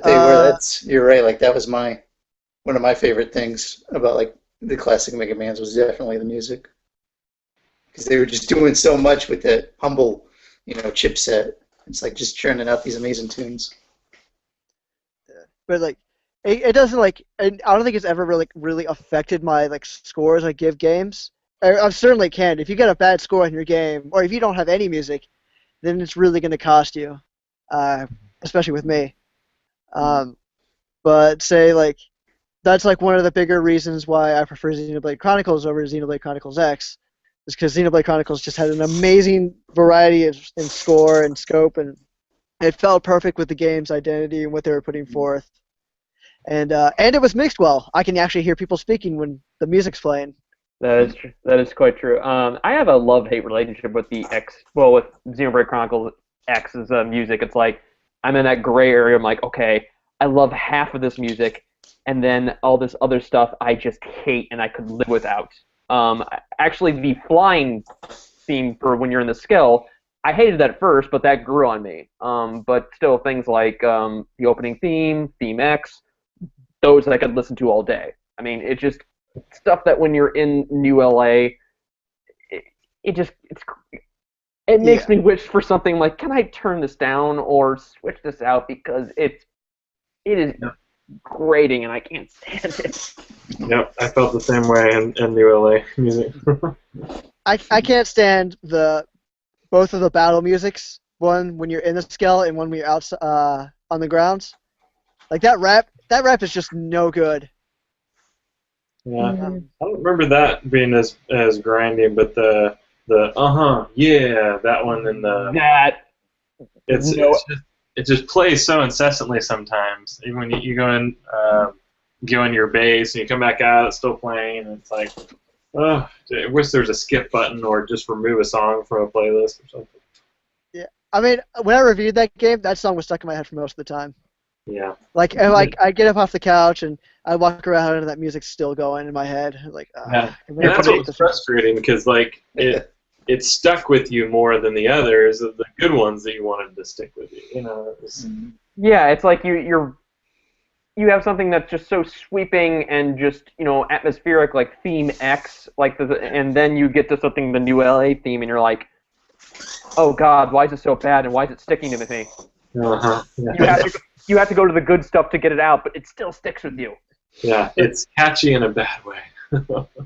S2: they were. You're right. That was one of my favorite things about the classic Mega Mans was definitely the music, because they were just doing so much with that humble, chipset. It's just churning out these amazing tunes.
S1: But it doesn't I don't think it's ever really affected my scores I give games. I certainly can. If you get a bad score on your game, or if you don't have any music, then it's really going to cost you, especially with me. But say that's one of the bigger reasons why I prefer Xenoblade Chronicles over Xenoblade Chronicles X, is because Xenoblade Chronicles just had an amazing variety in score and scope, and it felt perfect with the game's identity and what they were putting forth. And it was mixed well. I can actually hear people speaking when the music's playing.
S4: That is true. That is quite true. I have a love-hate relationship with the with Xenoblade Chronicles X's music. It's I'm in that gray area. I'm okay, I love half of this music, and then all this other stuff I just hate and I could live without. Actually, the flying theme for when you're in the skill, I hated that at first, but that grew on me. But still, things like the opening theme, Theme X, those I could listen to all day. I mean, it just stuff that when you're in New LA, it makes me wish for something can I turn this down or switch this out, because it is grating and I can't stand it.
S3: Yep, I felt the same way in New LA music.
S1: I can't stand both of the battle musics. One when you're in the skill and one when you're out on the grounds. That rap is just no good.
S3: Yeah, I don't remember that being as grinding, but the that one and it just plays so incessantly sometimes. Even when you go in your base and you come back out, it's still playing, and it's I wish there was a skip button or just remove a song from a playlist or something.
S1: Yeah, I mean, when I reviewed that game, that song was stuck in my head for most of the time.
S3: Yeah.
S1: I get up off the couch and I walk around and that music's still going in my head.
S3: Yeah. And that's what's frustrating, because it stuck with you more than the others, the good ones that you wanted to stick with you.
S4: Yeah, it's you have something that's just so sweeping and just atmospheric, like Theme X, and then you get to something, the New LA theme, and you're oh God, why is it so bad and why is it sticking to me?
S3: Uh-huh. Yeah.
S4: You have to go to the good stuff to get it out, but it still sticks with you.
S3: Yeah, it's catchy in a bad way.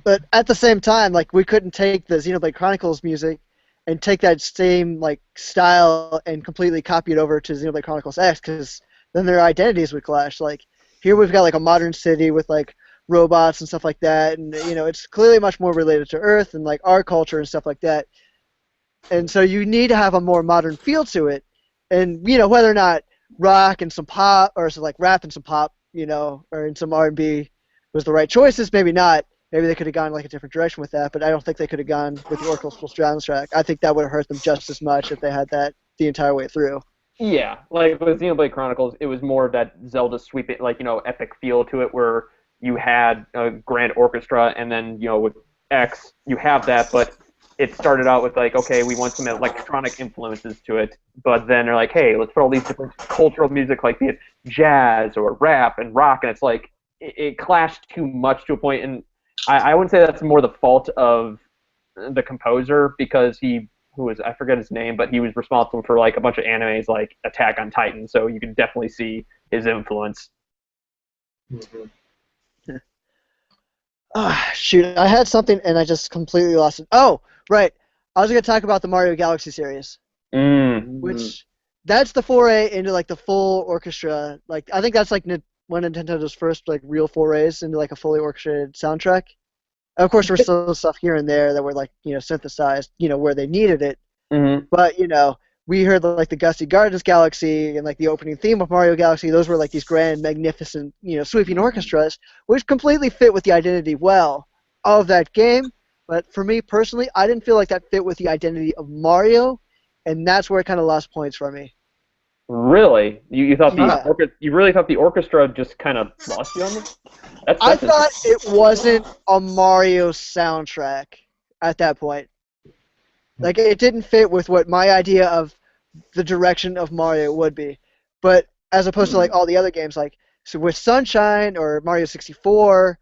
S1: But at the same time, we couldn't take the Xenoblade Chronicles music and take that same style and completely copy it over to Xenoblade Chronicles X, because then their identities would clash. Here we've got a modern city with robots and stuff like that, and it's clearly much more related to Earth and our culture and stuff like that. And so you need to have a more modern feel to it, and whether or not rock and some pop, or rap and some pop, or in some R&B was the right choices, maybe not. Maybe they could have gone a different direction with that, but I don't think they could have gone with the orchestral soundtrack. I think that would have hurt them just as much if they had that the entire way through.
S4: Yeah, with Xenoblade Chronicles, it was more of that Zelda sweeping, epic feel to it, where you had a grand orchestra, and then, with X, you have that, but it started out with okay, we want some electronic influences to it, but then they're hey, let's put all these different cultural music, be it jazz or rap and rock, and it's it clashed too much to a point, and I wouldn't say that's more the fault of the composer, because I forget his name, but he was responsible for like a bunch of animes like Attack on Titan, so you can definitely see his influence.
S3: Mm-hmm.
S1: Shoot, I had something and I just completely lost it. Oh, right. I was going to talk about the Mario Galaxy series, which that's the foray into like the full orchestra. Like I think that's like one of Nintendo's first like real forays into like a fully orchestrated soundtrack. And of course, there's still stuff here and there that were like synthesized, where they needed it.
S4: Mm-hmm.
S1: But we heard like the Gusty Gardens Galaxy and like the opening theme of Mario Galaxy. Those were like these grand, magnificent, sweeping orchestras, which completely fit with the identity well of that game. But for me personally, I didn't feel like that fit with the identity of Mario, and that's where it kind of lost points for me.
S4: Really? You thought
S1: Yeah.
S4: you really thought the orchestra just kind of lost you on this?
S1: I thought it wasn't a Mario soundtrack at that point. Like, it didn't fit with what my idea of the direction of Mario would be. But as opposed to, like, all the other games, like, so with Sunshine or Mario 64,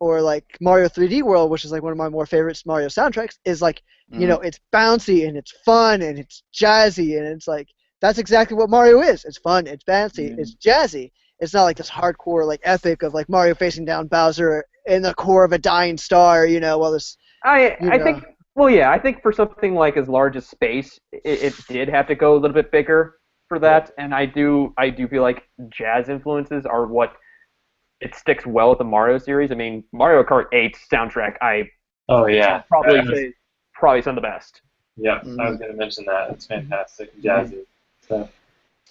S1: or, like, Mario 3D World, which is, like, one of my more favorite Mario soundtracks, is, like, it's bouncy and it's fun and it's jazzy and it's, like, that's exactly what Mario is. It's fun, it's bouncy, it's jazzy. It's not like this hardcore, like, epic of, like, Mario facing down Bowser in the core of a dying star, while this...
S4: I think... Well, yeah, I think for something like as large as space, it did have to go a little bit bigger for that, and I do feel like jazz influences are what it sticks well with the Mario series. I mean, Mario Kart 8 soundtrack, probably some of the best.
S3: Yeah, I was going to mention that. It's fantastic, jazzy. So.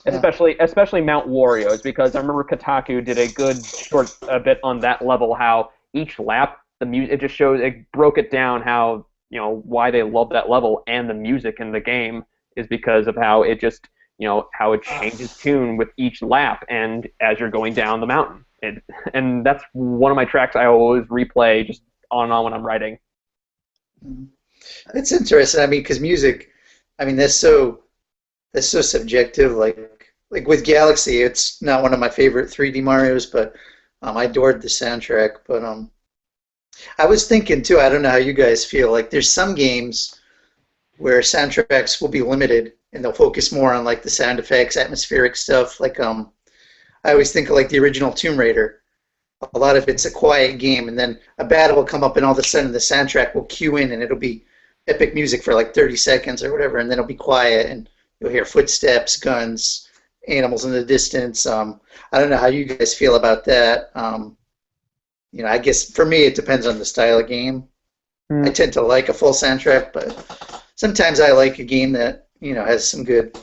S4: Especially Mount Wario's, because I remember Kotaku did a good short bit on that level. How each lap the music it broke it down how. Why they love that level and the music in the game is because of how it just, how it changes tune with each lap and as you're going down the mountain. And that's one of my tracks I always replay just on and on when I'm writing.
S2: It's interesting. I mean, because music, I mean, that's so subjective. Like with Galaxy, it's not one of my favorite 3D Marios, but I adored the soundtrack. But I was thinking too, I don't know how you guys feel, like there's some games where soundtracks will be limited and they'll focus more on like the sound effects, atmospheric stuff. Like I always think of like the original Tomb Raider. A lot of it's a quiet game and then a battle will come up and all of a sudden the soundtrack will cue in and it'll be epic music for like 30 seconds or whatever, and then it'll be quiet and you'll hear footsteps, guns, animals in the distance. I don't know how you guys feel about that. I guess for me it depends on the style of game. I tend to like a full soundtrack, but sometimes I like a game that has some good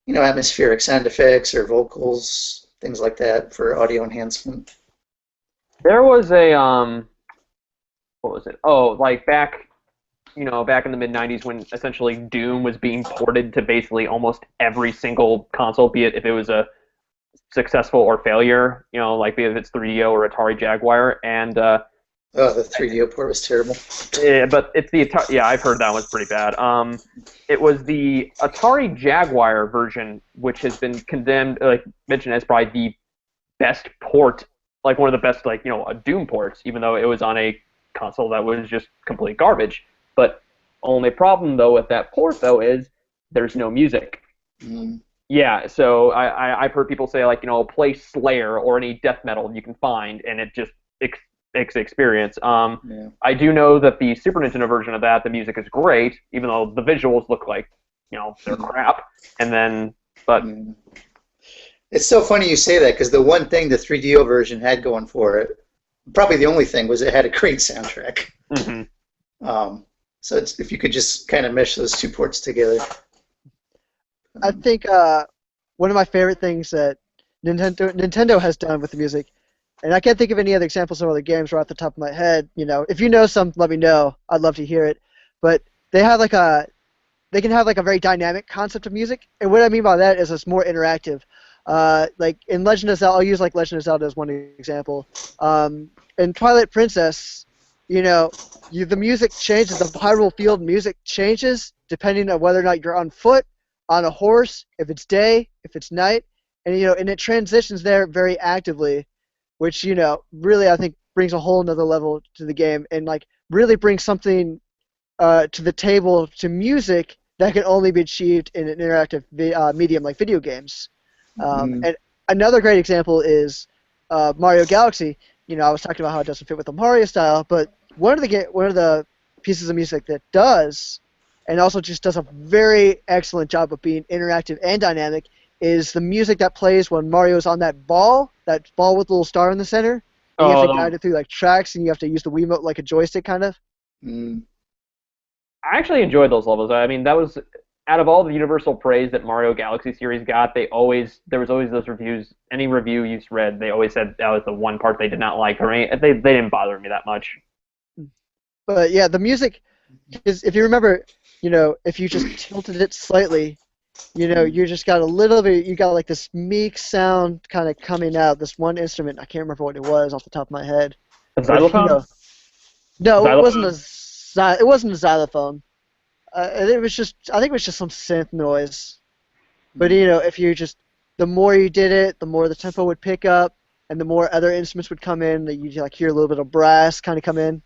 S2: atmospheric sound effects or vocals, things like that for audio enhancement.
S4: There was a what was it? Oh, like back in the mid-90s when essentially Doom was being ported to basically almost every single console, be it if it was a successful or failure, like be it if it's 3DO or Atari Jaguar, and
S2: the 3DO port was terrible.
S4: Yeah, but it's the Atari. Yeah, I've heard that one's pretty bad. It was the Atari Jaguar version, which has been condemned, like mentioned as probably the best port, like one of the best, like Doom ports, even though it was on a console that was just complete garbage. But only problem though with that port though is there's no music. Yeah, so I've heard people say like play Slayer or any death metal you can find, and it just makes the experience. I do know that the Super Nintendo version of that, the music is great, even though the visuals look like they're crap. And then, but
S2: it's so funny you say that because the one thing the 3DO version had going for it, probably the only thing, was it had a great soundtrack. So if you could just kind of mesh those two ports together.
S1: I think one of my favorite things that Nintendo has done with the music, and I can't think of any other examples of other games right off the top of my head. If you know some, let me know. I'd love to hear it. But they can have like a very dynamic concept of music, and what I mean by that is it's more interactive. Like in Legend of Zelda, I'll use like Legend of Zelda as one example. In Twilight Princess, the music changes. The Hyrule Field music changes depending on whether or not you're on foot, on a horse, if it's day, if it's night, and and it transitions there very actively, which really I think brings a whole nother level to the game and like really brings something to the table to music that can only be achieved in an interactive medium like video games. And another great example is Mario Galaxy. You know, I was talking about how it doesn't fit with the Mario style, but one of the pieces of music that does, and also just does a very excellent job of being interactive and dynamic, is the music that plays when Mario's on that ball with the little star in the center. And you have to guide it through like tracks, and you have to use the Wiimote like a joystick, kind of.
S4: I actually enjoyed those levels. I mean, that was out of all the universal praise that Mario Galaxy series got. There was always those reviews. Any review you read, they always said that was the one part they did not like. Or they didn't bother me that much.
S1: But yeah, the music is, if you remember, you know, if you just tilted it slightly, you know, you just got a little bit, you got like this meek sound kind of coming out. This one instrument, I can't remember what it was off the top of my head.
S4: A xylophone?
S1: No,
S4: xylophone?
S1: It wasn't a xylophone. I think it was just some synth noise. But you know, if you just, the more you did it, the more the tempo would pick up, and the more other instruments would come in. That you like hear a little bit of brass kind of come in,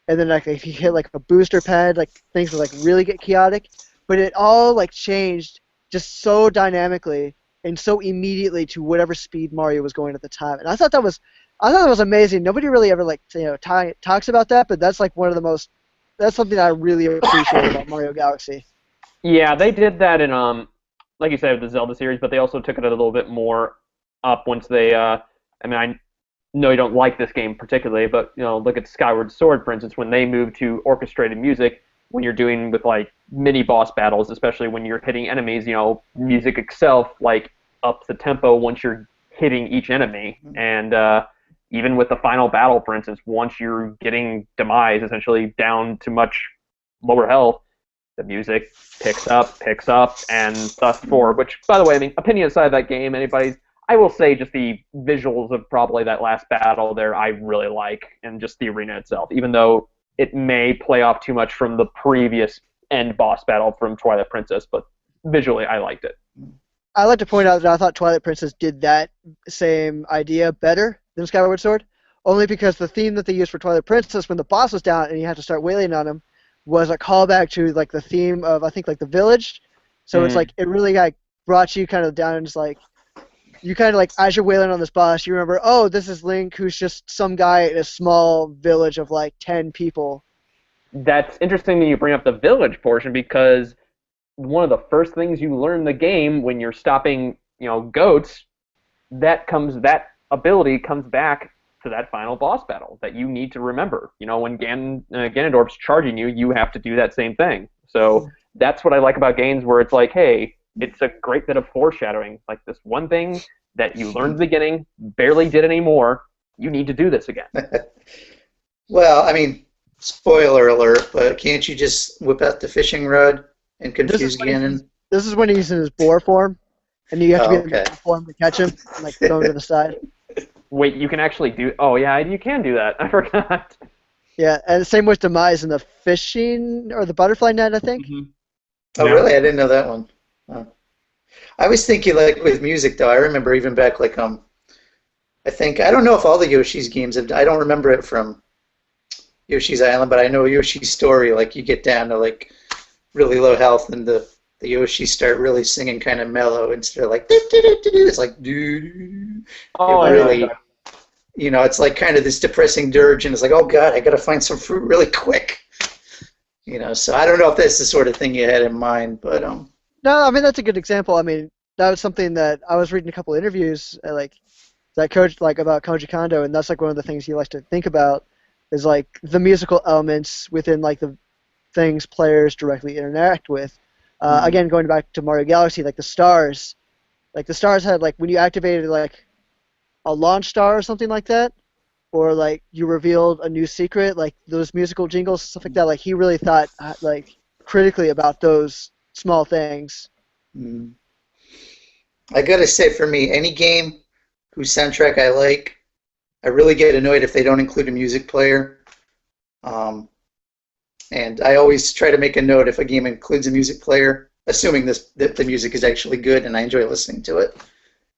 S1: and then like if you hit like a booster pad, like things would like really get chaotic. But it all like changed just so dynamically and so immediately to whatever speed Mario was going at the time. And I thought that was amazing. Nobody really ever like talks about that, but that's like that's something I really appreciate about Mario Galaxy.
S4: Yeah, they did that in like you said, the Zelda series, but they also took it a little bit more up once they. I mean, I know you don't like this game particularly, but you know, look at Skyward Sword, for instance, when they moved to orchestrated music. When you're doing with like mini boss battles, especially when you're hitting enemies, you know, music itself like ups the tempo once you're hitting each enemy, and even with the final battle, for instance, once you're getting demise essentially down to much lower health, the music picks up, and thus forth. Which, by the way, I mean, opinion aside of that game, I will say just the visuals of probably that last battle there I really like, and just the arena itself, even though it may play off too much from the previous end boss battle from Twilight Princess, but visually I liked it.
S1: I like to point out that I thought Twilight Princess did that same idea better than Skyward Sword, only because the theme that they used for Twilight Princess when the boss was down and you had to start wailing on him was a callback to like the theme of, I think, like the village. So it's like it really like brought you kind of down, and just like you kind of like, as you're wailing on this boss, you remember, oh, this is Link, who's just some guy in a small village of like 10 people.
S4: That's interesting that you bring up the village portion, because one of the first things you learn in the game when you're stopping, you know, goats, that ability comes back to that final boss battle that you need to remember. You know, when Ganondorf's charging you, you have to do that same thing. So that's what I like about games where it's like, hey, it's a great bit of foreshadowing. Like this one thing that you learned at the beginning, barely did anymore, you need to do this again.
S2: Well, I mean, spoiler alert, but can't you just whip out the fishing rod and confuse Ganon?
S1: This is when he's in his boar form, and you have to be in the form to catch him, and like throw him to the side.
S4: Wait, you can actually do... Oh, yeah, you can do that. I forgot.
S1: Yeah, and the same with Demise in the fishing, or the butterfly net, I think.
S2: Mm-hmm. Oh, yeah. Really? I didn't know that one. Oh. I was thinking, like, with music, though, I remember even back, like, I don't know if all the Yoshi's games have... I don't remember it from Yoshi's Island, but I know Yoshi's Story, like, you get down to, like, really low health, and the Yoshi start really singing kind of mellow instead of like it's like doo. Oh, really, you know, it's like kind of this depressing dirge, and it's like, oh god, I gotta find some fruit really quick. You know, so I don't know if that's the sort of thing you had in mind, but
S1: No, I mean that's a good example. I mean that was something that I was reading a couple of interviews like that coach like about Koji Kondo, and that's like one of the things he likes to think about is like the musical elements within like the things players directly interact with. Again, going back to Mario Galaxy, like the stars had like when you activated like a launch star or something like that, or like you revealed a new secret, like those musical jingles, stuff like that. Like he really thought like critically about those small things.
S2: I gotta say, for me, any game whose soundtrack I like, I really get annoyed if they don't include a music player. And I always try to make a note if a game includes a music player, assuming that the music is actually good and I enjoy listening to it,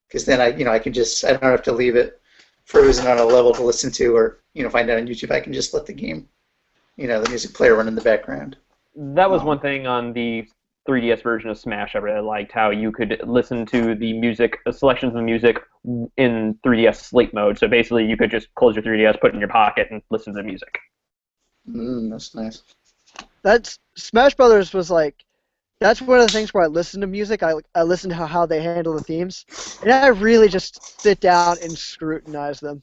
S2: because then I don't have to leave it. frozen on a level to listen to or find out on YouTube. I can just let the game, the music player run in the background.
S4: That was one thing on the 3DS version of Smash I really liked, how you could listen to the music, selections of the music in 3DS sleep mode. So basically you could just close your 3DS, put it in your pocket, and listen to the music.
S2: That's nice.
S1: That's Smash Brothers was like, that's one of the things where I listen to music. I listen to how they handle the themes, and I really just sit down and scrutinize them.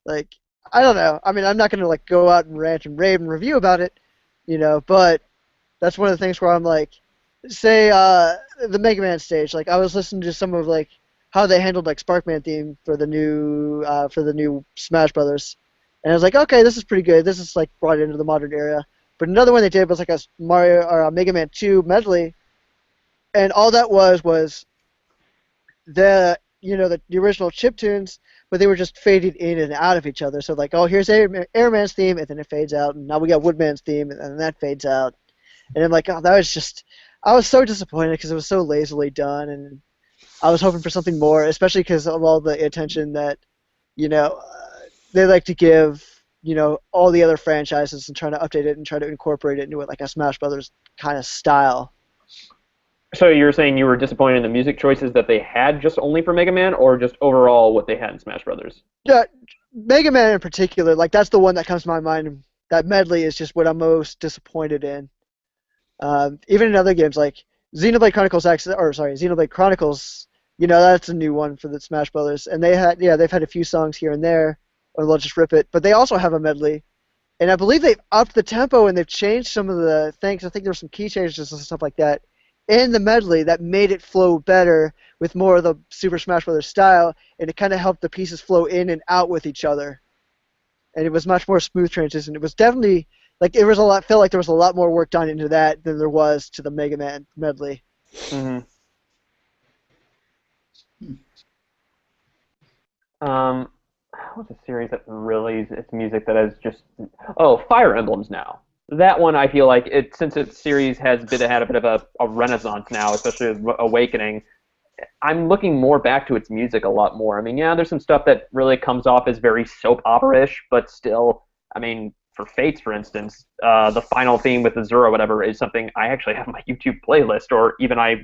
S1: Like, I don't know. I mean, I'm not gonna like go out and rant and rave and review about it, but that's one of the things where I'm like, say the Mega Man stage. Like, I was listening to some of like how they handled like Sparkman theme for the new Smash Brothers, and I was like, okay, this is pretty good. This is like brought into the modern era. But another one they did was like a Mario or a Mega Man 2 medley, and all that was the the original chip tunes, but they were just fading in and out of each other. So like, oh, here's Airman's theme, and then it fades out, and now we got Woodman's theme, and then that fades out. And I'm like, oh, that was just, I was so disappointed because it was so lazily done, and I was hoping for something more, especially because of all the attention that, they like to give, all the other franchises and trying to update it and try to incorporate it into like a Smash Brothers kind of style.
S4: So you're saying you were disappointed in the music choices that they had just only for Mega Man, or just overall what they had in Smash Brothers?
S1: Yeah, Mega Man in particular, like that's the one that comes to my mind. That medley is just what I'm most disappointed in. Even in other games like Xenoblade Chronicles, that's a new one for the Smash Brothers, and they've had a few songs here and there, or they'll just rip it. But they also have a medley, and I believe they've upped the tempo and they've changed some of the things. I think there's some key changes and stuff like that in the medley that made it flow better with more of the Super Smash Brothers style, and it kind of helped the pieces flow in and out with each other, and it was much more smooth transition. It was definitely like felt like there was a lot more work done into that than there was to the Mega Man medley.
S4: Mm-hmm. What's a series that released its music that has just... Oh, Fire Emblems now. That one, I feel like, since its series had a bit of a renaissance now, especially with Awakening, I'm looking more back to its music a lot more. I mean, yeah, there's some stuff that really comes off as very soap opera-ish, but still, I mean, for Fates, for instance, the final theme with Azura, whatever, is something I actually have on my YouTube playlist, or even I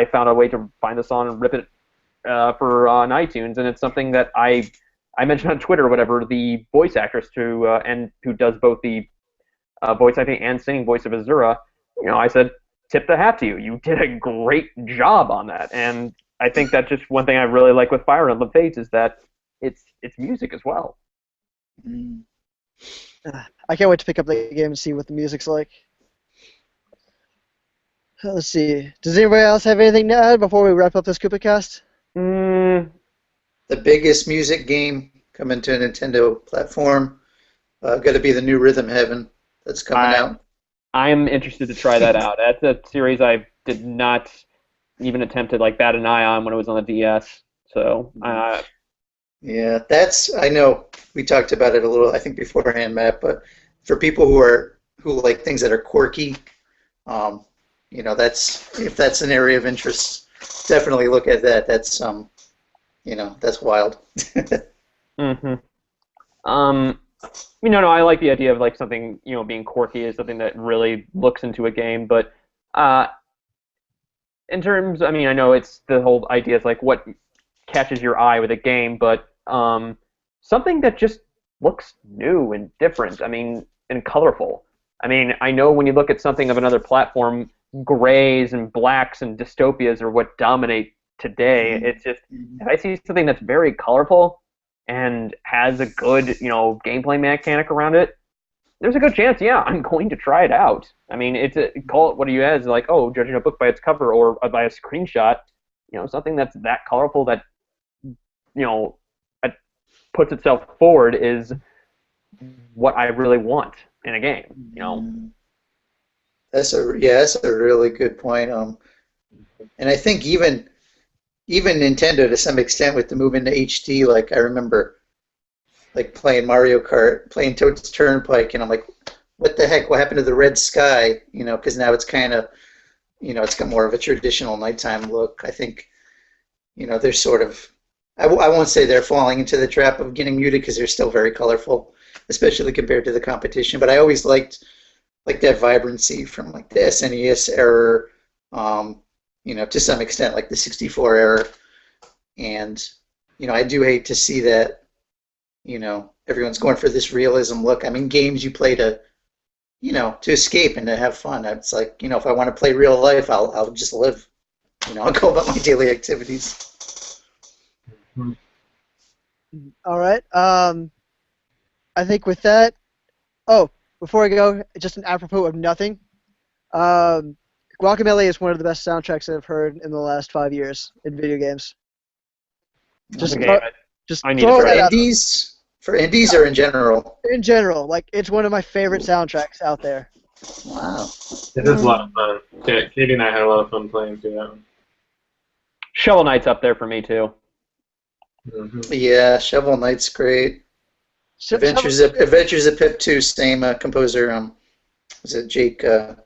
S4: found a way to find the song and rip it on iTunes, and it's something that I mentioned on Twitter or whatever. The voice actress who does both the voice acting and singing voice of Azura, I said, tip the hat to you. You did a great job on that, and I think that's just one thing I really like with Fire Emblem Fates is that it's music as well.
S1: I can't wait to pick up the game and see what the music's like. Let's see. Does anybody else have anything to add before we wrap up this Koopa Kast?
S2: The biggest music game coming to a Nintendo platform. Got to be the new Rhythm Heaven that's coming out.
S4: I'm interested to try that out. That's a series I did not even attempt to bat an eye on when it was on the DS. So.
S2: Yeah, I know we talked about it a little, I think, beforehand, Matt. But for people who like things that are quirky, if that's an area of interest, definitely look at that. That's that's wild.
S4: Mm-hmm. No, I like the idea of something being quirky is something that really looks into a game, but in terms, I know it's the whole idea is what catches your eye with a game, but something that just looks new and different. And colorful. I know when you look at something of another platform, grays and blacks and dystopias are what dominate today. It's just if I see something that's very colorful and has a good, gameplay mechanic around it, there's a good chance, yeah, I'm going to try it out. Call it what you as judging a book by its cover or by a screenshot. Something that's that colorful that, puts itself forward is what I really want in a game.
S2: That's a really good point. And I think even Nintendo to some extent with the move into HD, I remember playing Mario Kart, playing Toad's Turnpike, and I'm like, what the heck? What happened to the red sky? Because now it's kind of, it's got more of a traditional nighttime look. I think, they're sort of, I won't say they're falling into the trap of getting muted because they're still very colorful, especially compared to the competition. But I always liked like that vibrancy from like the SNES era, to some extent like the 64 era. And, I do hate to see that, everyone's going for this realism look. I mean, games you play to escape and to have fun. It's like, if I want to play real life, I'll just live. I'll go about my daily activities.
S1: All right. I think with that. Oh, before I go, just an apropos of nothing. Guacamelee is one of the best soundtracks I've heard in the last 5 years in video games. Just
S4: I need
S1: throw
S4: to
S1: that
S4: try
S1: out.
S2: For indies or in general?
S1: In general, like it's one of my favorite soundtracks out there.
S2: Wow.
S3: It is a lot of fun. Katie and I had a lot of fun playing through that one.
S4: Shovel Knight's up there for me too.
S2: Mm-hmm. Yeah, Shovel Knight's great. Adventures of Pip 2, same composer. Was it Jake? Kaufman?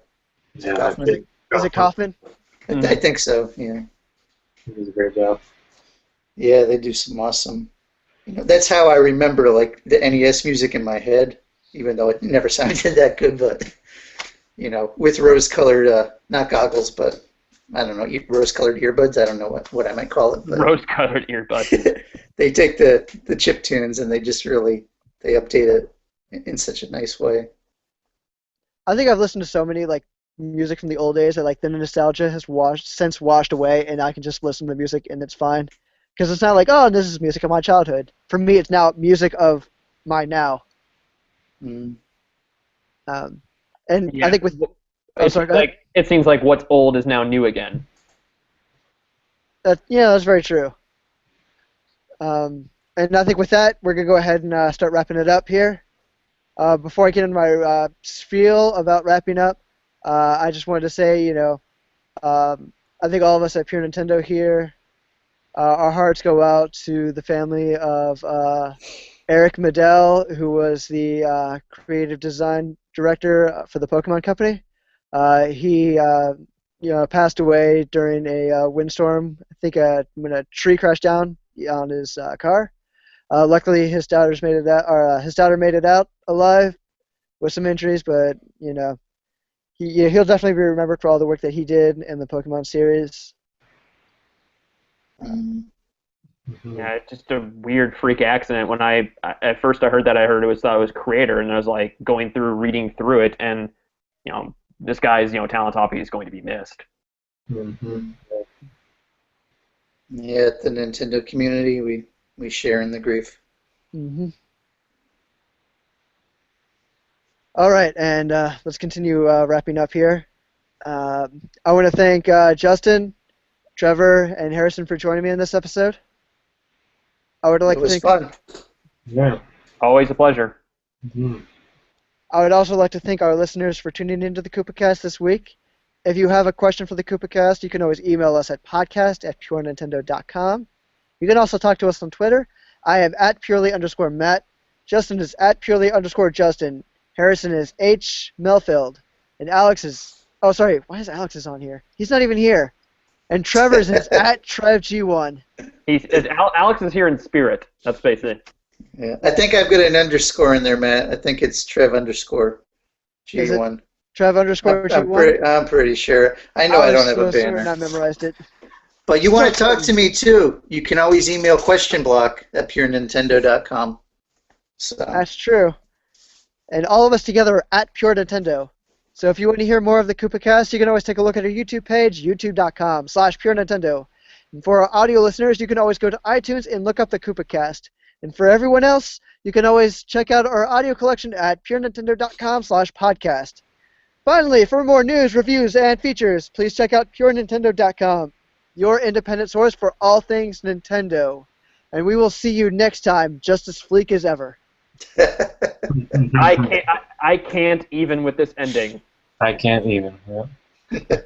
S1: Is it Kaufman?
S2: I think so. Yeah.
S3: He does a great job.
S2: Yeah, they do some awesome. That's how I remember like the NES music in my head, even though it never sounded that good. But with rose-colored not goggles, but I don't know, rose-colored earbuds. I don't know what I might call it. But
S4: rose-colored earbuds.
S2: They take the chip tunes and they just really they update it in such a nice way.
S1: I think I've listened to so many like music from the old days that like the nostalgia has since washed away, and I can just listen to the music and it's fine. Because it's not like, oh, this is music of my childhood. For me, it's now music of my now.
S2: Mm.
S1: And I think with...
S4: It seems like what's old is now new again.
S1: That's very true. And I think with that, we're going to go ahead and start wrapping it up here. Before I get into my spiel about wrapping up, I just wanted to say, I think all of us at Pure Nintendo here, our hearts go out to the family of Eric Medell, who was the creative design director for the Pokemon Company. He passed away during a windstorm. I think when a tree crashed down on his car. Luckily, his daughter made it out alive with some injuries, but he'll definitely be remembered for all the work that he did in the Pokemon series.
S4: Yeah, it's just a weird freak accident. When at first I heard it thought it was creator, and I was like reading through it, and this guy's talent top is going to be missed.
S3: Mm-hmm.
S2: Yeah, the Nintendo community, we share in the grief.
S1: Mm-hmm. All right, and let's continue wrapping up here. I want to thank Justin, Trevor, and Harrison for joining me in this episode. It was
S2: fun.
S3: Yeah.
S4: Always a pleasure.
S3: Mm-hmm.
S1: I would also like to thank our listeners for tuning into the Koopa Kast this week. If you have a question for the Koopa Kast, you can always email us at podcast@purenintendo.com. You can also talk to us on Twitter. I am at @purely_Matt. Justin is at @purely_Justin. Harrison is H. Melfield. And Alex is... Oh, sorry. Why is Alex on here? He's not even here. And Trevor's is at TrevG1.
S4: Alex is here in spirit. That's basically it.
S2: Yeah, I think I've got an underscore in there, Matt. I think it's Trev_G1.
S1: Trev_G1?
S2: I'm pretty sure. I know I don't have a banner.
S1: I memorized it.
S2: But you want to talk to me too? You can always email questionblock@purenintendo.com. So.
S1: That's true. And all of us together are at Pure Nintendo. So if you want to hear more of the Koopa Kast, you can always take a look at our YouTube page, youtube.com/purenintendo. And for our audio listeners, you can always go to iTunes and look up the Koopa Kast. And for everyone else, you can always check out our audio collection at purenintendo.com/podcast. Finally, for more news, reviews, and features, please check out purenintendo.com, your independent source for all things Nintendo. And we will see you next time, just as fleek as ever.
S4: I can't even with this ending.
S3: I can't even. Yeah.